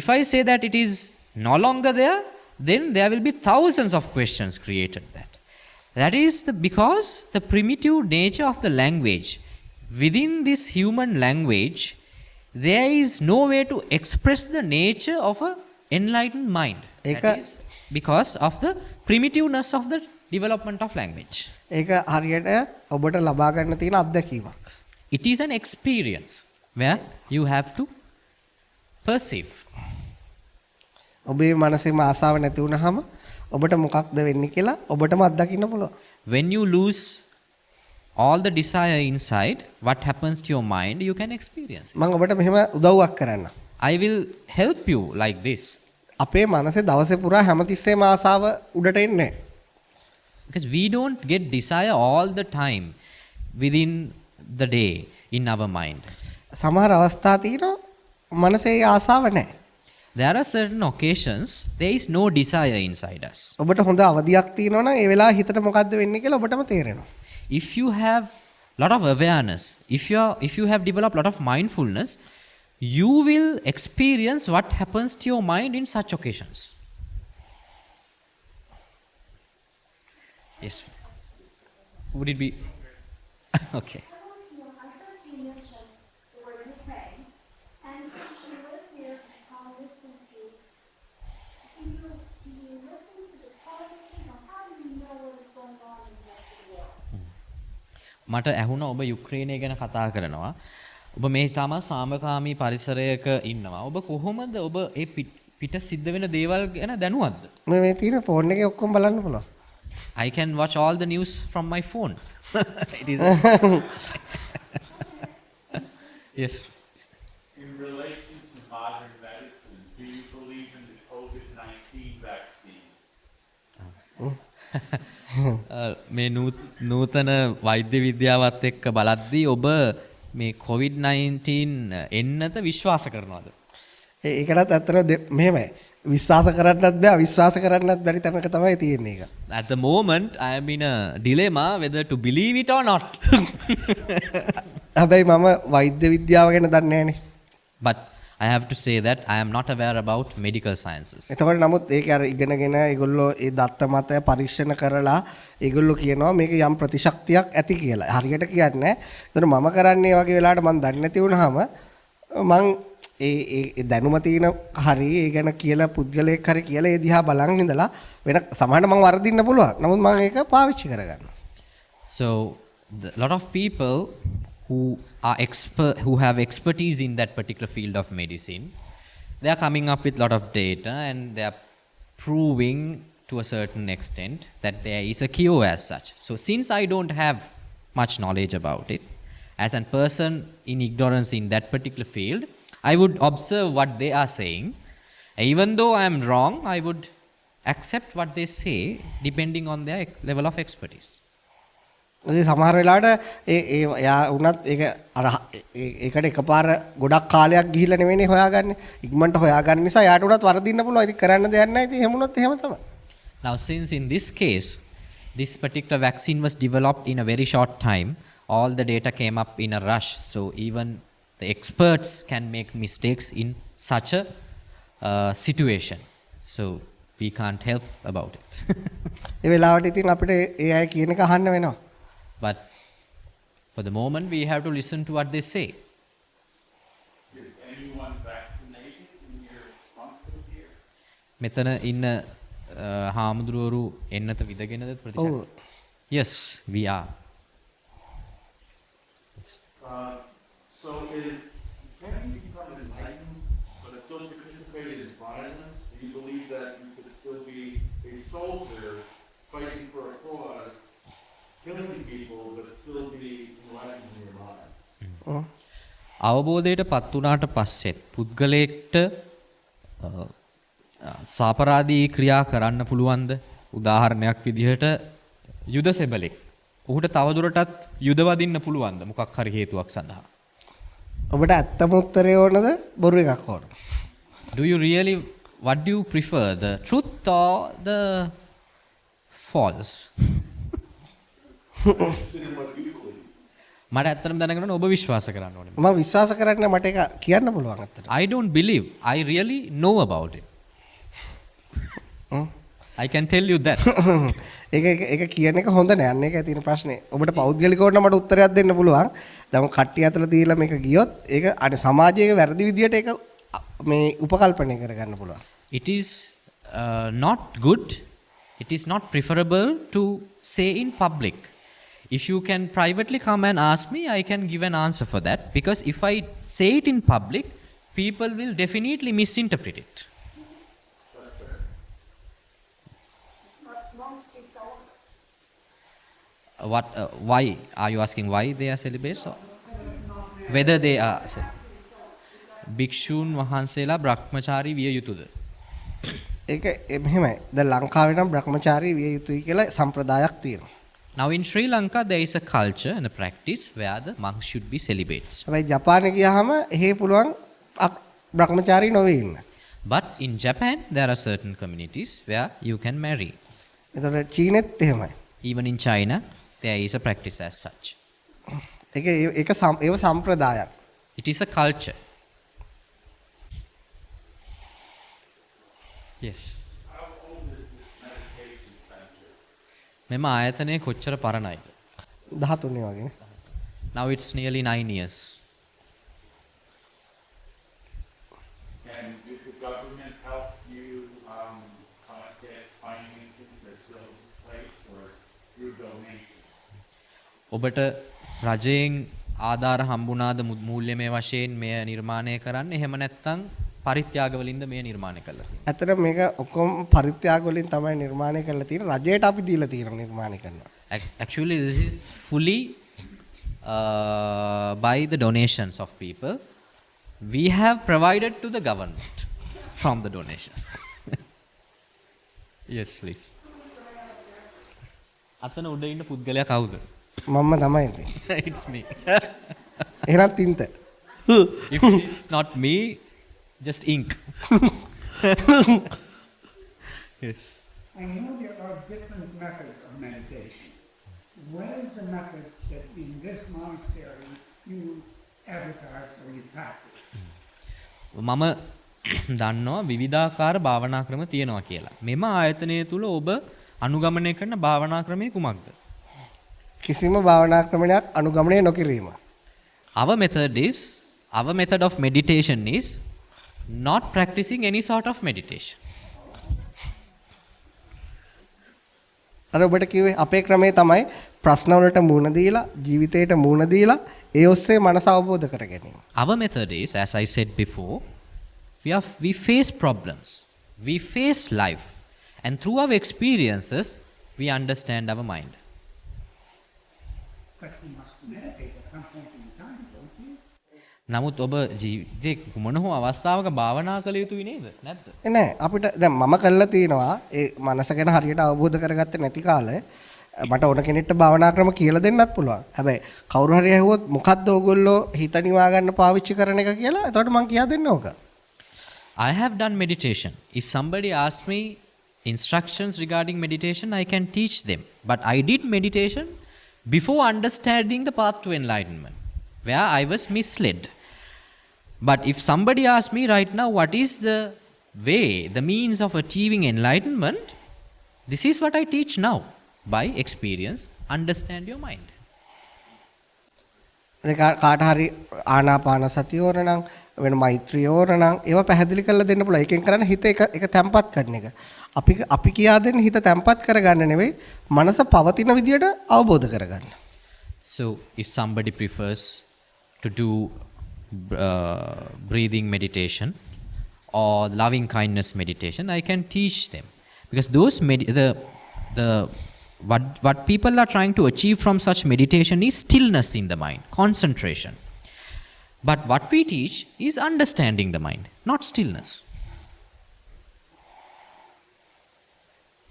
If I say that it is no longer there, then there will be thousands of questions created. That is because the primitive nature of the language, within this human language, there is no way to express the nature of an enlightened mind. That is because of the primitiveness of the development of language. ඒක හරියට ඔබට ලබා ගන්න තියෙන අත්දැකීමක්. It is an experience where you have to perceive. ඔබේ මනසේම ආසාව නැති වුනහම ඔබට මොකක්ද වෙන්නේ කියලා ඔබටම අත්දකින්න පුළුවන්. When you lose all the desire inside, what happens to your mind, you can experience it. මම ඔබට මෙහෙම උදව්වක් කරන්න. I will help you like this. අපේ මනසේ දවසේ පුරා හැමතිස්සෙම ආසාව උඩට එන්නේ. Because we don't get desire all the time within the day in our mind. සමහර අවස්ථා තියෙනවා මනසේ ආසාව නැහැ. There are certain occasions there is no desire inside us. ඔබට හොඳ අවදියක් තියෙනවා නම් ඒ වෙලාව හිතට මොකද්ද වෙන්නේ කියලා ඔබටම තේරෙනවා. If you have lot of awareness, if you have developed lot of mindfulness, you will experience what happens to your mind in such occasions. Yes. Would it be okay? I heard you mention the word Ukraine, and since you live here on listen piece, do you listen to the television, or how do you know what is going on in the rest of the world? මට ඇහුණා ඔබ යුක්‍රේනය ගැන කතා කරනවා. ඔබ මේ තාම සාමකාමී පරිසරයක ඉන්නවා. ඔබ කොහොමද ඔබ ඒ පිට සිද්ධ වෙන දේවල් ගැන දැනුවත්ද? මේ තියෙන ෆෝන් එකේ ඔක්කොම බලන්න පුළුවන්. I can watch all the news from my phone. It is Yes. In relation to modern medicine, do you believe in the COVID-19 vaccine? මේ නූතන වෛද්‍ය විද්‍යාවත් එක්ක බලද්දී ඔබ මේ COVID-19 එන්නත විශ්වාස කරනවද? ඒකටත් ඇත්තට මෙහෙමයි. විශ්වාස කරන්නත් බෑ විශ්වාස කරන්නත් බැරි තැනක තමයි තියෙන්නේ ඒක. At the moment I am in a dilemma whether to believe it or not. හැබැයි මම වෛද්‍ය විද්‍යාව ගැන දන්නේ නැහනේ. But I have to say that I am not aware about medical sciences. එතකොට නමුත් ඒක අර ඉගෙනගෙන ඒගොල්ලෝ ඒ දත්ත මත පරීක්ෂණ කරලා ඒගොල්ලෝ කියනවා මේක යම් ප්‍රතිශක්තියක් ඇති කියලා. හරියට කියන්නේ නැහැ. එතකොට මම කරන්නේ වගේ වෙලාවට මම දන්නේ නැති වුනහම මං ඒ දැනුම තියෙන හරි ඒ ගැන කියලා පුද්ගලයෙක් හරි කියලා ඒ දිහා බලන් ඉඳලා වෙන සමහරවිට මම වර්ධින්න පුළුවන්. නමුත් මම ඒක පාවිච්චි කරගන්නවා. So a lot of people who have expertise in that particular field of medicine, they are coming up with lot of data and they are proving to a certain extent that there is a cure as such. So since I don't have much knowledge about it, as a person in ignorance in that particular field, I would observe what they are saying. Even though I am wrong, I would accept what they say depending on their level of expertise. සමහර වෙලාවට එයා වුණත් ඒක අර ඒකට එකපාර ගොඩක් කාලයක් ගිහිල්ලා නෙවෙයිනේ හොයාගන්නේ. ඉක්මනට හොයාගන්න නිසා යාට උනත් වරදින්න පුළුවන්. ඉතින් කරන්න දෙයක් නැහැ. ඉතින් එහෙම වුණොත් එහෙම තමයි. Now since in this case, this particular vaccine was developed in a very short time, all the data came up in a rush. So even the experts can make mistakes in such a situation. So we can't help about it. ඒ වෙලාවට ඉතින් අපිට ඒ අය කියන එක අහන්න වෙනවා. But for the moment, we have to listen to what they say. Is anyone vaccinated in your hospital here? මෙතන ඉන්න හාමුදුරුවරු එන්නත විදගෙනද ප්‍රතිශත? Yes, we are. So can you become enlightened but still participate in violence? Do you believe that you could still be a soldier fighting for a cause, killing people, but still be enlightened in your mind? අවබෝධයට පත් වුණාට පස්සෙත් පුද්ගලයෙක්ට සාපරාධී ක්‍රියා කරන්න පුළුවන්ද? උදාහරණයක් විදිහට යුද සෙබලෙක්. ඔහුට තවදුරටත් යුද වදින්න පුළුවන්ද මොකක් හරි හේතුවක් සඳහා? ඔබට ඇත්තම උත්තරය ඕනද බොරු එකක් ඕනද? Do you really, what do you prefer, the truth or the false? මට ඇත්තටම දැනගන්න ඕනේ ඔබ විශ්වාස කරන්න ඕනේ. මම විශ්වාස කරන්නේ මට ඒක කියන්න පුළුවන් ඇත්තට. I don't believe. I really know about it. I can tell you that. ඒක කියන එක හොඳ නෑ. අන්න ඒකයි තියෙන ප්‍රශ්නේ. ඔබට පෞද්ගලිකව නම් මට උත්තරයක් දෙන්න පුළුවන්. දැන් කට්ටිය අතල තියලා මේක ගියොත් ඒක අනේ සමාජයේ වැරදි විදියට ඒක මේ උපකල්පනය කරගන්න පුළුවන්. It is not good. It is not preferable to say in public. If you can privately come and ask me, I can give an answer for that. Because if I say it in public, people will definitely misinterpret it. Why? Are you asking why they are celibates? Or whether they are භික්ෂූන් වහන්සේලා බ්‍රහ්මචාරී විය යුතුද? ඒක මෙහෙමයි. දැන් ලංකාවේ නම් බ්‍රහ්මචාරී විය යුතුයි කියලා සම්ප්‍රදායක් තියෙනවා. Now in Sri Lanka there is a culture and a practice where the monks should be celibates. හැබැයි ජපානයේ ගියාම එහෙ පුළුවන් බ්‍රහ්මචාරී නොවේ ඉන්න. But in Japan there are certain communities where you can marry. එතකොට චීනෙත් එහෙමයි. Even in China there is a practice as such. ඒක සම්ප්‍රදායක්. It is a culture. Yes. How old is this meditation center? මෙම ආයතනය කොච්චර පරණයිද? 13 වගේ. Now it's nearly 9 years. And did the government help you get financing that's still in place or through donations? ඔබට රජයෙන් ආධාර හම්බුණාද මූල්‍යමය වශයෙන් මෙය නිර්මාණය කරන්න? එහෙම නැත්නම් පරිත්‍යාග වලින්ද මෙය නිර්මාණය කළා තියෙන්නේ? ඇත්තට මේක ඔක්කොම පරිත්‍යාග වලින් තමයි නිර්මාණය කරලා තියෙන්නේ. රජයට අපි දීලා තියෙනවා නිර්මාණය කරනවා. Actually this is fully by the donations of people. We have provided to the government from the donations. Yes, please. අතන උඩ ඉන්න පුද්ගලයා කවුද? මම තමයි ඉතින්. It's me. එහෙනම් තින්ත. If it is not me, just ink. Yes. I know there are different methods of meditation. What is the method that in this monastery you advertise or you practice? මම දන්නවා විවිධාකාර භාවනා ක්‍රම තියෙනවා කියලා. මෙම ආයතනය තුල ඔබ අනුගමනය කරන භාවනා ක්‍රමය කුමක්ද? කිසිම භාවනා ක්‍රමයක් අනුගමනය නොකිරීම. Our method of meditation is not practicing any sort of meditation. අර ඔබට කිව්වේ අපේ ක්‍රමය තමයි ප්‍රශ්න වලට මුහුණ දීලා ජීවිතයට මුහුණ දීලා ඒ ඔස්සේ මනස අවබෝධ කර ගැනීම. Our method is, as I said before, we face problems, we face life, and through our experiences we understand our mind. But you must meditate at some point in time, don't you? නමුත් ඔබ ජීවිතේ කුමන හෝ අවස්ථාවක භාවනා කළ යුතුයි නේද? නැද්ද? නෑ අපිට දැන් මම කළා තියෙනවා ඒ මනස ගැන හරියට අවබෝධ කරගත්තේ නැති කාලේ මට ඕන කෙනෙක්ට භාවනා ක්‍රම කියලා දෙන්නත් පුළුවන්. හැබැයි කවුරු හරි ඇහුවොත් මොකද්ද ඕගොල්ලෝ හිත නිවා ගන්න පාවිච්චි කරන එක කියලා එතකොට මම කියා දෙන්න ඕක. I have done meditation. If somebody asks me instructions regarding meditation, I can teach them. But I did meditation before understanding the path to enlightenment, where I was misled. But if somebody asks me right now what is the way, the means of achieving enlightenment, this is what I teach now. By experience, understand your mind. කාට හරි ආනාපාන සතිය ඕන නම් වෙන මෛත්‍රිය ඕන නම් ඒවා පැහැදිලි කරලා දෙන්න පුළුවන්. එකෙන් කරන්නේ හිත එක තැම්පත් කරන එක. අපි කියා දෙන්නේ හිත තැම්පත් කරගන්න නෙවෙයි මනස පවතින විදියට අවබෝධ කරගන්න. So if somebody prefers to do breathing meditation or loving kindness meditation, I can teach them, because those what people are trying to achieve from such meditation is stillness in the mind, concentration. But what we teach is understanding the mind, not stillness.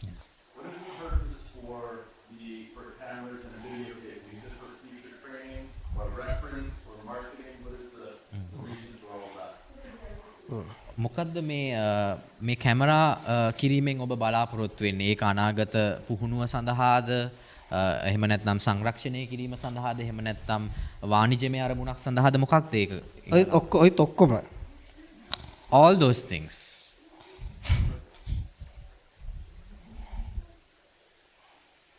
Yes. What is the purpose for cameras and videotape? Is it for future training or reference or marketing? What is the reason for all of that? මොකද්ද මේ camera කිරීමෙන් ඔබ බලාපොරොත්තු වෙන්නේ? ඒක අනාගත පුහුණුව සඳහාද, එහෙම නැත්නම් සංරක්ෂණය කිරීම සඳහාද, එහෙම නැත්නම් වාණිජමය අරමුණක් සඳහාද? මොකක්ද ඒක? ඔයත් ඔක්කොම. All those things.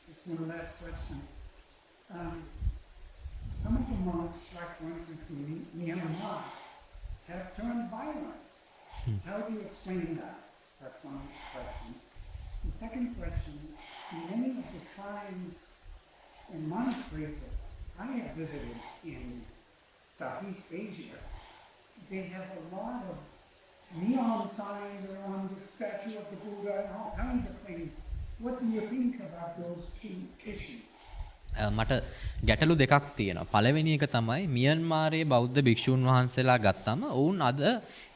Just one last question. Some of the monks, like for instance Myanmar, have turned violent. How do you explain that? That's one question. The second question, in many of the shrines and monasteries that I have visited in Southeast Asia, they have a lot of neon signs around the statue of the Buddha and all kinds of things. What do you think about those two issues? මට ගැටලු දෙකක් තියෙනවා. පළවෙනි එක තමයි මියන්මාරයේ බෞද්ධ භික්ෂූන් වහන්සේලා ගත්තම ඔවුන් අද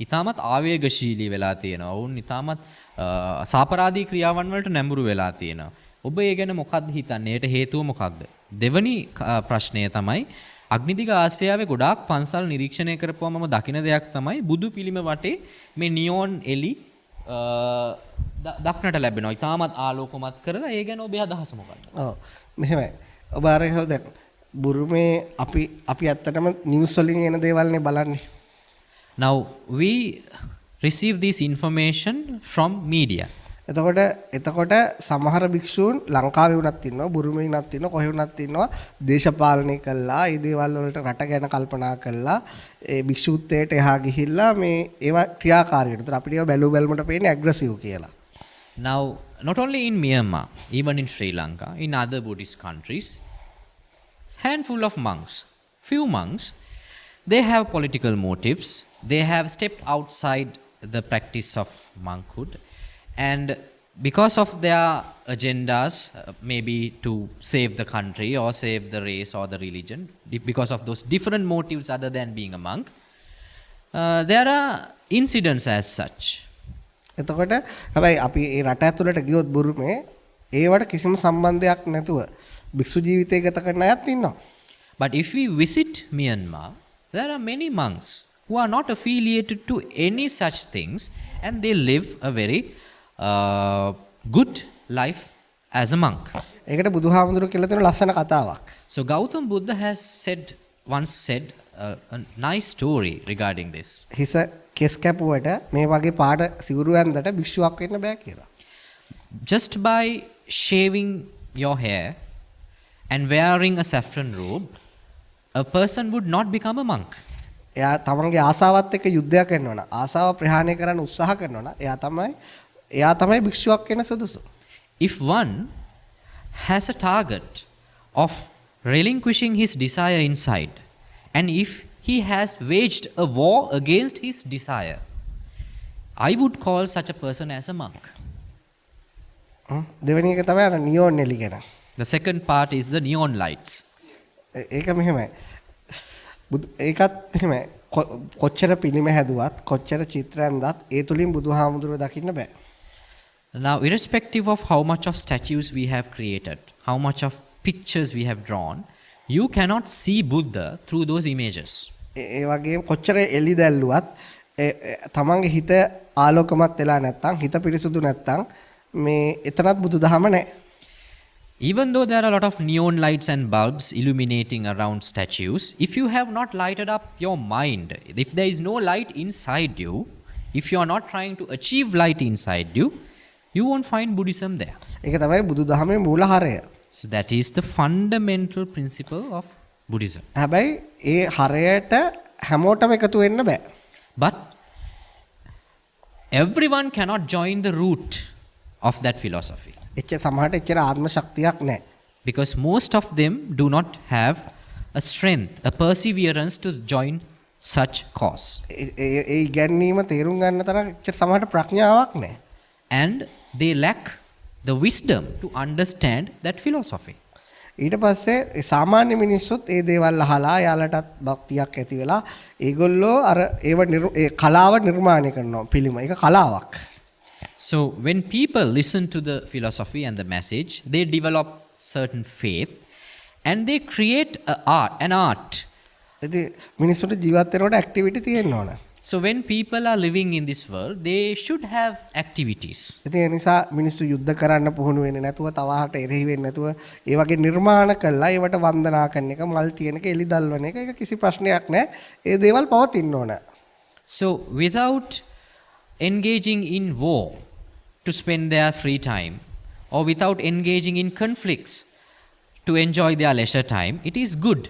ඉතාමත් ආවේගශීලී වෙලා තියෙනවා. ඔවුන් ඉතාමත් සාපරාධී ක්‍රියාවන් වලට නැඹුරු වෙලා තියෙනවා. ඔබ ඒ ගැන මොකක්ද හිතන්නේ? ඒට හේතුව මොකක්ද? දෙවැනි ප්‍රශ්නය තමයි අග්නිදිග ආසියාවේ ගොඩාක් පන්සල් නිරීක්ෂණය කරපුවම මම දකින දෙයක් තමයි බුදු පිළිම වටේ මේ නියෝන් එලි දක්නට ලැබෙනවා. ඉතාමත් ආලෝකමත් කරලා. ඒ ගැන ඔබේ අදහස මොකක්ද? ඔව් මෙහෙමයි. ඔබ අර දැන් බුරුමේ අපි ඇත්තටම නිවුස් වලින් එන දේවල්නේ බලන්නේ. Now we receive this information from media. එතකොට සමහර භික්ෂූන් ලංකාවේ වුණත් ඉන්නවා, බුරුමේ වුණත් ඉන්නවා, කොහේ වුණත් ඉන්නවා, දේශපාලනය කළා, ඒ දේවල් වලට රට ගැන කල්පනා කළා, ඒ භික්ෂූත්වයට එහා ගිහිල්ලා මේ ඒවා ක්‍රියාකාරීවට. ඒතර අපිට ඒවා බැලුවට පේන්නේ ඇග්‍රෙසිව් කියලා. Now, not only in Myanmar, even in Sri Lanka, in other Buddhist countries, handful of monks, few monks, they have political motives. They have stepped outside the practice of monkhood, and because of their agendas, maybe to save the country or save the race or the religion, because of those different motives other than being a monk, there are incidents as such. එතකොට හැබැයි අපි ඒ රට ඇතුළට ගියොත් බුරුමේ ඒවට කිසිම සම්බන්ධයක් නැතුව භික්ෂු ජීවිතය ගත කරන අයත් ඉන්නවා. But if we visit Myanmar, there are many monks who are not affiliated to any such things, and they live a very good life as a monk. ඒකට බුදුහාමුදුරුවෝ කියලා තියෙන ලස්සන කතාවක්. So Gautam Buddha has once said a nice story regarding this. හිස කෙස් කැපුවට මේ වගේ පාට සිවුරු ඇඳට භික්ෂුවක් වෙන්න බෑ කියලා. Just by shaving your hair and wearing a saffron robe, a person would not become a monk. එයා තමන්ගේ ආසාවත් එක්ක යුද්ධයක් කරනවා නම්, ආසාව ප්‍රහාණය කරන්න උත්සාහ කරනවා නම් එයා තමයි භික්ෂුවක් වෙන්න සුදුසු. If one has a target of relinquishing his desire inside, and if he has waged a war against his desire, I would call such a person as a monk. දෙවෙනි එක තමයි අර නියෝන් එලි ගැන. The second part is the neon lights. ඒක මෙහෙමයි. ඒකත් මෙහෙමයි. කොච්චර පිළිම හැදුවත්, කොච්චර චිත්‍ර ඇඳත් ඒ තුලින් බුදුහාමුදුරුවෝ දකින්න බෑ. Now, irrespective of how much of statues we have created, how much of pictures we have drawn, you cannot see Buddha through those images. ඒ වගේම කොච්චර එලි දැල්ලුවත් තමන්ගේ හිත ආලෝකමත් වෙලා නැත්නම්, හිත පිරිසුදු නැත්නම් මේ එතනත් බුදුදහම නැහැ. Even though there are a lot of neon lights and bulbs illuminating around statues, if you have not lighted up your mind, if there is no light inside you, if you are not trying to achieve light inside you, you won't find Buddhism there. ඒක තමයි බුදුදහමේ මූලහරය. So that is the fundamental principle of Buddhism. හැබැයි ඒ හරයට හැමෝටම එකතු වෙන්න බෑ. But everyone cannot join the root of that philosophy. සමහරට එච්චර ආත්ම ශක්තියක් නැහැ. Because most of them do not have a strength, a perseverance to join such cause. ඒ ඉගැන්වීම තේරුම් ගන්න තරම් එච්චර සමහරට ප්‍රඥාවක් නැහැ. And they lack the wisdom to understand that philosophy. ඊට පස්සේ සාමාන්‍ය මිනිස්සුත් ඒ දේවල් අහලා යාලටත් භක්තියක් ඇති වෙලා ඒගොල්ලෝ අර ඒ කලාව නිර්මාණය කරනවා පිළිම. ඒක කලාවක්. So when people listen to the philosophy and the message, they develop certain faith and they create an art. ඉතින් මිනිස්සුන්ට ජීවත් වෙනකොට ඇක්ටිවිටි තියෙන්න ඕන. So when people are living in this world, they should have activities. ඉතින් ඒ නිසා මිනිස්සු යුද්ධ කරන්න පුහුණු වෙන්නේ නැතුව තවහට එරෙහි වෙන්නේ නැතුව ඒ වගේ නිර්මාණ කළා ඒවට වන්දනා කරන එක මල් තියෙන එක එලි දල්වන එක ඒක කිසි ප්‍රශ්නයක් නැහැ. ඒ දේවල් පවතින්න ඕන. So without engaging in war to spend their free time or without engaging in conflicts to enjoy their leisure time, it is good.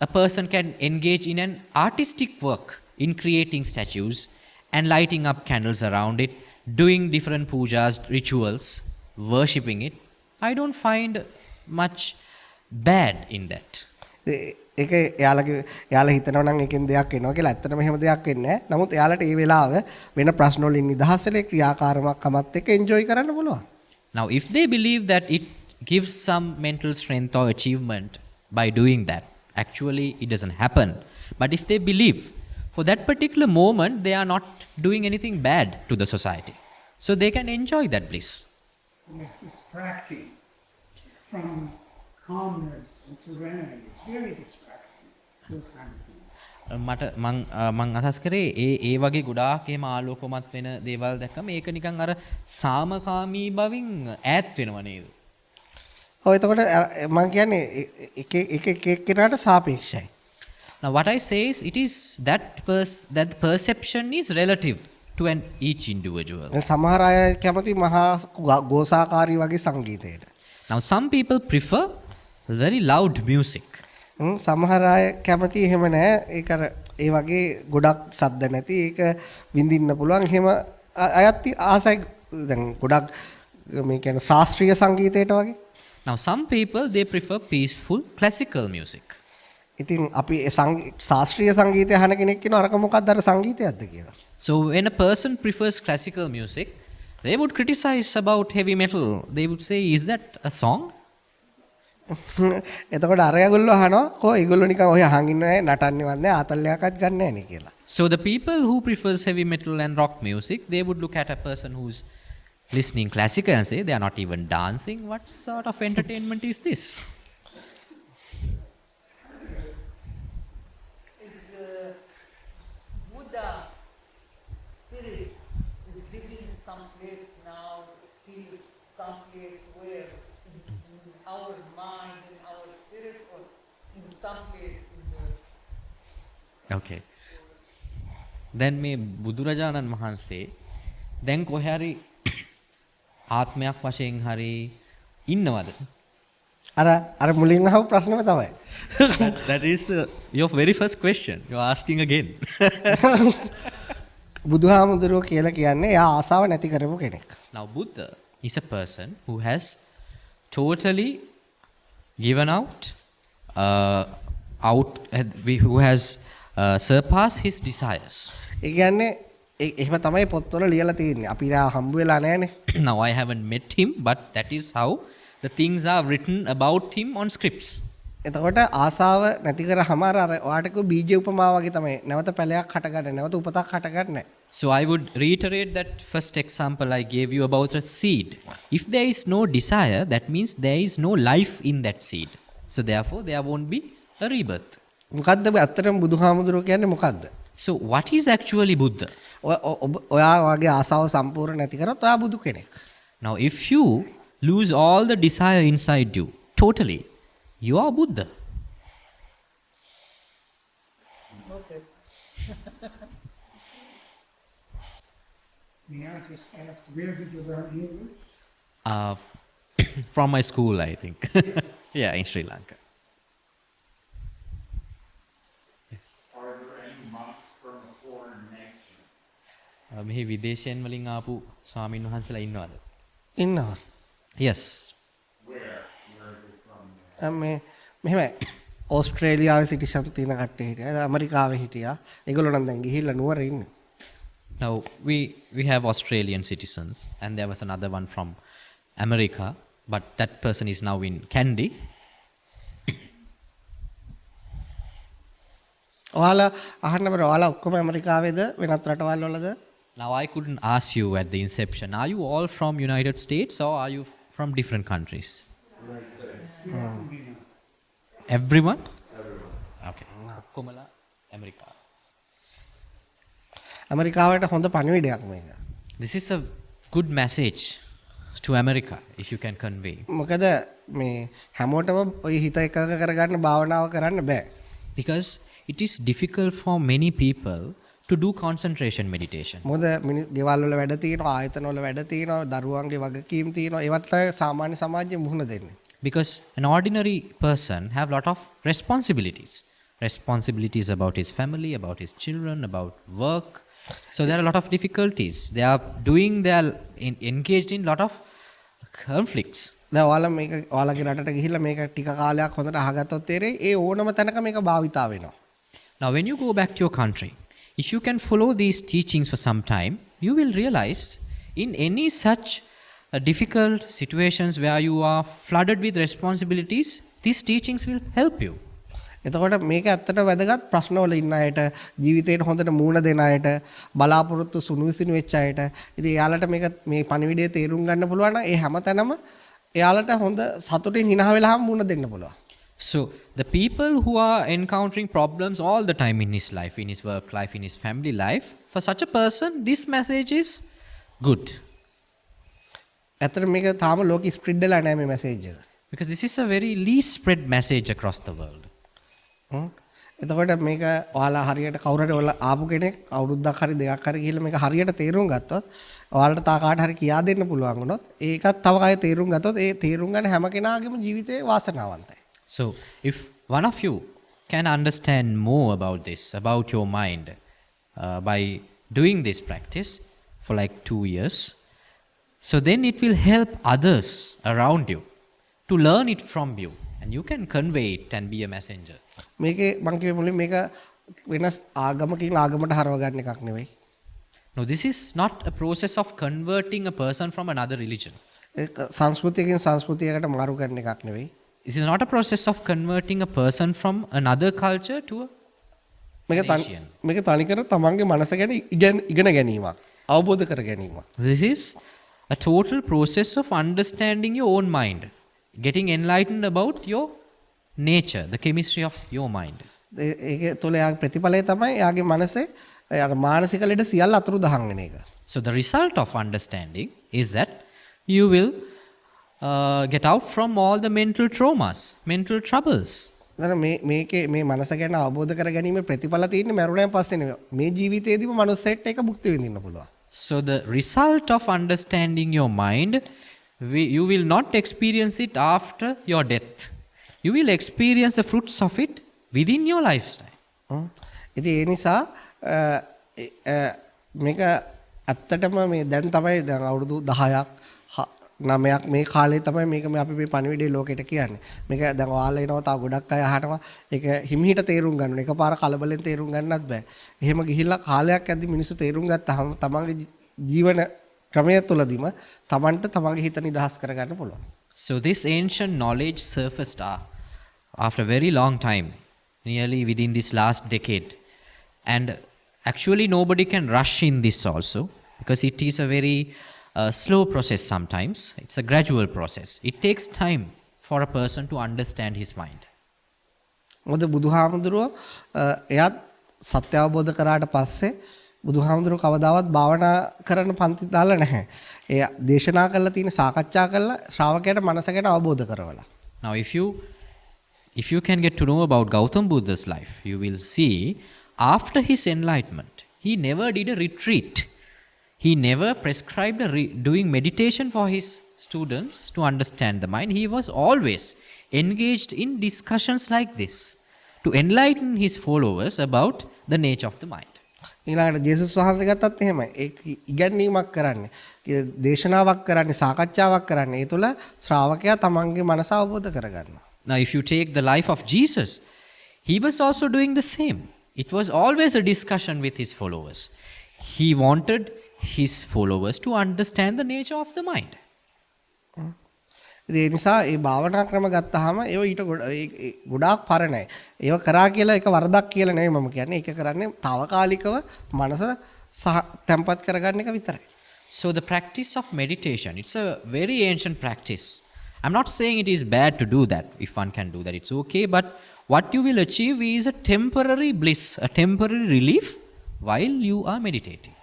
A person can engage in an artistic work in creating statues and lighting up candles around it, doing different pujas, rituals, worshipping it. I don't find much bad in that. ඒක එයාලා හිතනවා නම් එකෙන් දෙයක් වෙනවා කියලා. ඇත්තටම එහෙම දෙයක් වෙන්නේ නැහැ. නමුත් එයාලට ඒ වෙලාව වෙන ප්‍රශ්න වලින් නිදහස් වෙලා ක්‍රියාකාරකමත් එක්ක එන්ජොයි කරන්න පුළුවන්. Now if they believe that it gives some mental strength or achievement by doing that, actually it doesn't happen. But if they believe for that particular moment they are not doing anything bad to the society, so they can enjoy that bliss. It's distracting from calmness and serenity. It's very distracting, those kind of things. මට මං අදහස් කරේ ඒ වගේ ගොඩාක් එහෙම ආලෝකමත් වෙන දේවල් දැක්කම ඒක නිකන් අර සාමකාමී බවින් ඈත් වෙනව නේද? ඔව් එතකොට මං කියන්නේ එක කෙනාට සාපේක්ෂයි. Now what I say is it is that perception is relative to each individual. සමහර අය කැමති මහා ගෝසාකාරී වගේ සංගීතයට. Now some people prefer very loud music. සමහර අය කැමති එහෙම නැහැ. ඒක අර ඒ වගේ ගොඩක් සද්ද නැති ඒක විඳින්න පුළුවන්. එහෙම අයත් ආසයි දැන් ගොඩක් මේ කියන්නේ ශාස්ත්‍රීය සංගීතයට වගේ. Now some people they prefer peaceful classical music. ඉතින් අපි ශාස්ත්‍රීය සංගීතය අහන කෙනෙක් කියනවා අරක මොකක්ද අර සංගීතයක්ද කියලා. So when a person prefers classical music, they would criticize about heavy metal. They would say, is that a song? එතකොට අර ඒගොල්ලෝ අහනවා කො ඒගොල්ලෝ නිකන් ඔය අහන් ඉන්නේ නටන්නේවත් නැහැ ආතල්ලයක්වත් ගන්න නැහැ නේ කියලා. So the people who prefers heavy metal and rock music, they would look at a person who's listening classical and say they are not even dancing. What sort of entertainment is this? Buddha spirit is living someplace now, still someplace where in our mind, in our spirit, or in some place in the... Okay. දැන් මේ බුදුරජාණන් වහන්සේ දැන් කොහේ හරි ආත්මයක් වශයෙන් හරි ඉන්නවද? අර මුලින් අහපු ප්‍රශ්නම තමයි. That is your very first question. You are asking again. බුදුහාමුදුරුවෝ කියලා කියන්නේ එයා ආසාව නැති කරපු කෙනෙක්. Now Buddha is a person who has totally given who has surpassed his desires. ඒ කියන්නේ එහෙම තමයි පොත්වල ලියලා තියෙන්නේ. අපි එයා හම්බ වෙලා නැහැනේ. Now I haven't met him, but that is how the things are written about him on scripts. එතකොට ආසාව නැති කරාම අර ඔයාට කිව්ව බීජ උපමාව වගේ තමයි. නැවත පැලයක් හටගන්නේ නැවත උපතක් හටගන්නේ. So I would reiterate that first example I gave you about a seed. If there is no desire, that means there is no life in that seed. So therefore there won't be a rebirth. මොකද්ද අත්‍තරම බුදුහාමුදුරුවෝ කියන්නේ මොකද්ද? So what is actually Buddha? ඔයා වගේ ආසාව සම්පූර්ණ නැති කරොත් ඔයා බුදු කෙනෙක්. Now if you lose all the desire inside you totally, you are Buddha. Okay. May I just ask, where did you learn English? From my school, I think. Yeah, in Sri Lanka. මෙහි විදේශයෙන් වලින් ආපු ස්වාමීන් වහන්සේලා ඉන්නවද? ඉන්නවා. Yes. මේ මෙහෙමයි. ඕස්ට්‍රේලියාවේ citizen තියෙන කට්ටිය හිටියා. ඇමරිකාවේ හිටියා. ඒගොල්ලෝ නම් දැන් ගිහිල්ලා නුවර ඉන්නේ. Now we have Australian citizens and there was another one from America, but that person is now in Kandy. ඔයාලා අහන්න බර ඔයාලා ඔක්කොම ඇමරිකාවේද වෙනත් රටවල් වලද? Now I couldn't ask you at the inception, are you all from United States or are you from different countries? Everyone? Okay. ඔක්කොමලා America. ඇමරිකාවට හොඳ පණිවිඩයක් මේක. This is a good message to America if you can convey. මොකද මේ හැමෝටම ඔය හිත එකඟ කරගන්න භාවනාව කරන්න බෑ. Because it is difficult for many people to do concentration meditation. මොකද ගෙවල් වල වැඩ තියෙනවා, ආයතන වල වැඩ තියෙනවා, දරුවන්ගේ වගකීම් තියෙනවා. ඒවත් සාමාන්‍ය සමාජයේ මුහුණ දෙන්නේ. Because an ordinary person have lot of responsibilities. Responsibilities about his family, about his children, about work. So there are a lot of difficulties. They are engaged in lot of conflicts. දැන් ඔයාලා මේක ඔයාලගේ රටට ගිහිල්ලා මේක ටික කාලයක් හොඳට අහගත්තොත් තේරෙයි ඒ ඕනම තැනක මේක භාවිතා වෙනවා. Now when you go back to your country, if you can follow these teachings for some time, you will realize in any such difficult situations where you are flooded with responsibilities, these teachings will help you. එතකොට මේක ඇත්තට වැදගත් ප්‍රශ්නවල ඉන්න අයට, ජීවිතේට හොඳට මූණ දෙන අයට, බලාපොරොත්තු සුණු විසිනු වෙච්ච අයට. ඉතින් එයාලට මේක මේ පණිවිඩය තේරුම් ගන්න පුළුවන් නම් ඒ හැමතැනම එයාලට හොඳ සතුටින් hina වෙලාම මූණ දෙන්න පුළුවන්. So the people who are encountering problems all the time in his life, in his work life, in his family life, for such a person this message is good. ඇත්තට මේක තාම ලෝකෙ ස්ප්‍රෙඩ් වෙලා නැහැ මේ මැසේජ් එක. Because this is a very least spread message across the world. එතකොට මේක ඔයාලා හරියට කවුරුහරි ඔයාලා ආපු කෙනෙක් අවුරුද්දක් හරි දෙකක් හරි ගිහිල්ලා මේක හරියට තේරුම් ගත්තොත් ඔයාලට තා කාට හරි කියා දෙන්න පුළුවන් වුණොත් ඒකත් තව කය තේරුම් ගත්තොත් ඒ තේරුම් ගන්න හැම කෙනාගේම ජීවිතේ වාසනාවන්තයි. So if one of you can understand more about this, about your mind, by doing this practice for like 2 years, so then it will help others around you to learn it from you and you can convey it and be a messenger. මේකේ මං කිව්වේ මුලින් මේක වෙනස් ආගමකින් ආගමට හරව ගන්න එකක් නෙවෙයි. No, this is not a process of converting a person from another religion. ඒක සංස්කෘතියකින් සංස්කෘතියකට මාරු කරන එකක් නෙවෙයි. This is not a process of converting a person from another culture to a nation. මේක තනිකර තමන්ගේ මනස ගැන ඉගෙන ගැනීමක්, අවබෝධ කර ගැනීමක්. This is a total process of understanding your own mind, getting enlightened about your nature, the chemistry of your mind. ඒක තුළ යාගේ ප්‍රතිඵලය තමයි යාගේ මනසේ අර මානසික ලෙඩ සියල්ල අතුරුදහන් වෙන එක. So the result of understanding is that you will get out from all the mental traumas, mental troubles. මේකේ මේ මනස ගැන අවබෝධ කර ගැනීමේ ප්‍රතිඵල තියෙන්නේ මරුණෙන් පස්සේ නෙවෙයි. මේ ජීවිතේදීම මනුස්සයෙක්ට ඒක භුක්ති විඳින්න පුළුවන්. So the result of understanding your mind, you will not experience it after your death. You will experience the fruits of it within your lifestyle. ඉතින් ඒ නිසා මේක ඇත්තටම මේ දැන් තමයි දැන් අවුරුදු 10ක් 9ක් මේ කාලේ තමයි මේක මේ අපි මේ පණිවිඩය ලෝකෙට කියන්නේ. මේක දැන් ඔයාලා එනවා තව ගොඩක් අය අහනවා. ඒක හිමිහිට තේරුම් ගන්න ඕනේ. එකපාර කලබලෙන් තේරුම් ගන්නත් බෑ. එහෙම ගිහිල්ලා කාලයක් ඇද්දි මිනිස්සු තේරුම් ගත්තාම තමන්ගේ ජීවන ක්‍රමය තුළදීම තමන්ට තමන්ගේ හිත නිදහස් කරගන්න පුළුවන්. So this ancient knowledge surfaced after a very long time, nearly within this last decade. And actually nobody can rush in this also, because it is a very slow process sometimes. It's a gradual process. It takes time for a person to understand his mind. මොකද බුදුහාමුදුරුව එයාත් සත්‍ය අවබෝධ කරාට පස්සේ බුදුහාමුදුරුව කවදාවත් භාවනා කරන්න පන්ති දාලා නැහැ. ඒ දේශනා කරලා තියෙන සාකච්ඡා කරලා ශ්‍රාවකයාට මනස ගැන අවබෝධ කරවලා. Now if you can get to know about Gautam Buddha's life, you will see after his enlightenment, he never did a retreat. He never prescribed doing meditation for his students to understand the mind. He was always engaged in discussions like this to enlighten his followers about the nature of the mind. ඊළඟට ජේසුස් වහන්සේ ගත්තත් එහෙමයි. ඒක ඉගැන්වීමක් කරන්නේ. දේශනාවක් කරන්නේ, සාකච්ඡාවක් කරන්නේ. ඒ තුළ ශ්‍රාවකයා තමන්ගේ මනස අවබෝධ කරගන්නවා. Now, if you take the life of Jesus, he was also doing the same. It was always a discussion with his followers. He wanted his followers to understand the nature of the mind. ඒ නිසා මේ භාවනා ක්‍රම ගත්තාම ඒව ඊට ගොඩාක් පරණයි. ඒව කරා කියලා එක වරදක් කියලා නෙවෙයි මම කියන්නේ. ඒක කරන්නේ తాවකාලිකව මනස තැම්පත් කරගන්න එක විතරයි. So the practice of meditation, it's a very ancient practice. I'm not saying it is bad to do that. If one can do that, it's okay. But what you will achieve is a temporary bliss, a temporary relief while you are meditating.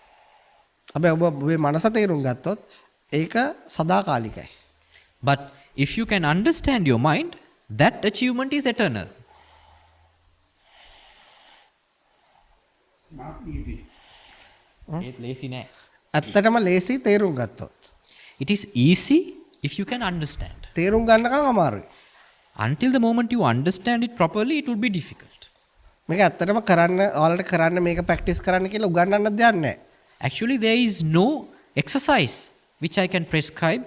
හැබැයි ඔබ ඔබේ මනස තේරුම් ගත්තොත් ඒක සදාකාලිකයි. But if you can understand your mind, that achievement is eternal. Not easy. ඇත්තටම ලේසි තේරුම් ගත්තොත්. It is easy if you can understand. තේරුම් ගන්නකම් අමාරුයි. Until the moment you understand it properly, it will be difficult. මේක ඇත්තටම කරන්න ඔයාලට කරන්න මේක ප්‍රැක්ටිස් කරන්න කියලා උගන්වන්න දෙයක් නැහැ. Actually, there is no exercise which I can prescribe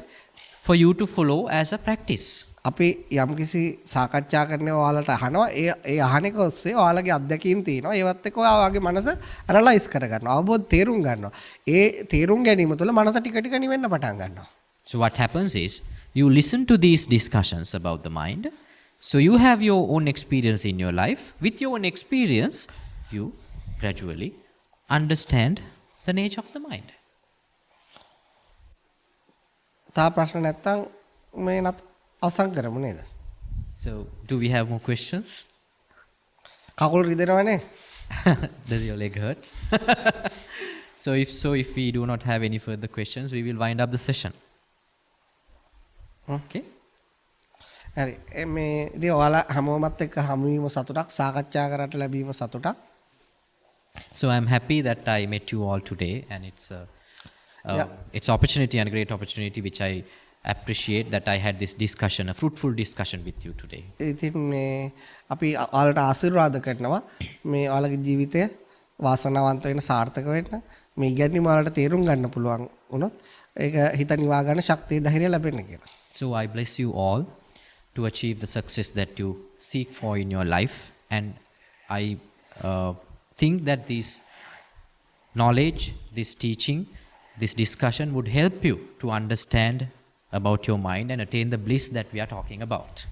for you to follow as a practice. අපි යම්කිසි සාකච්ඡා කරනවා ඔයාලට අහනවා ඒ අහන එක ඔස්සේ ඔයාලගේ අත්දැකීම් තියෙනවා ඒවත් එක්ක ඔයාගේ මනස ඇනලයිස් කරගන්නවා අවබෝධ තේරුම් ගන්නවා ඒ තේරුම් ගැනීම තුළ මනස ටික ටික නිවෙන්න පටන් ගන්නවා. So what happens is you listen to these discussions about the mind. So you have your own experience in your life. With your own experience, you gradually understand the nature of the mind. තා ප්‍රශ්න නැත්තම් මේ නත් අවසන් කරමු නේද? So do we have more questions? කකුල් රිදෙනවනේ. Does your leg hurt? So if we do not have any further questions, we will wind up the session. Okay? හරි. මේ ඉතින් ඔයාලා හැමෝමත් එක්ක හමු වීම සතුටක් සාකච්ඡා කරන්න ලැබීම සතුටක්. So I'm happy that I met you all today, and it's opportunity and a great opportunity which I appreciate that I had this discussion, a fruitful discussion with you today. ඉතින් මේ අපි ඔයාලට ආශිර්වාද කරනවා මේ ඔයාලගේ ජීවිතය වාසනාවන්ත වෙන සාර්ථක වෙන්න මේ ඉගැන්වීම ඔයාලට තේරුම් ගන්න පුළුවන් වුණොත් ඒක හිත නිවා ගන්න ශක්තිය ධෛර්යය ලැබෙන්න කියලා. So I bless you all to achieve the success that you seek for in your life, and I think that this knowledge, this teaching, this discussion would help you to understand about your mind and attain the bliss that we are talking about.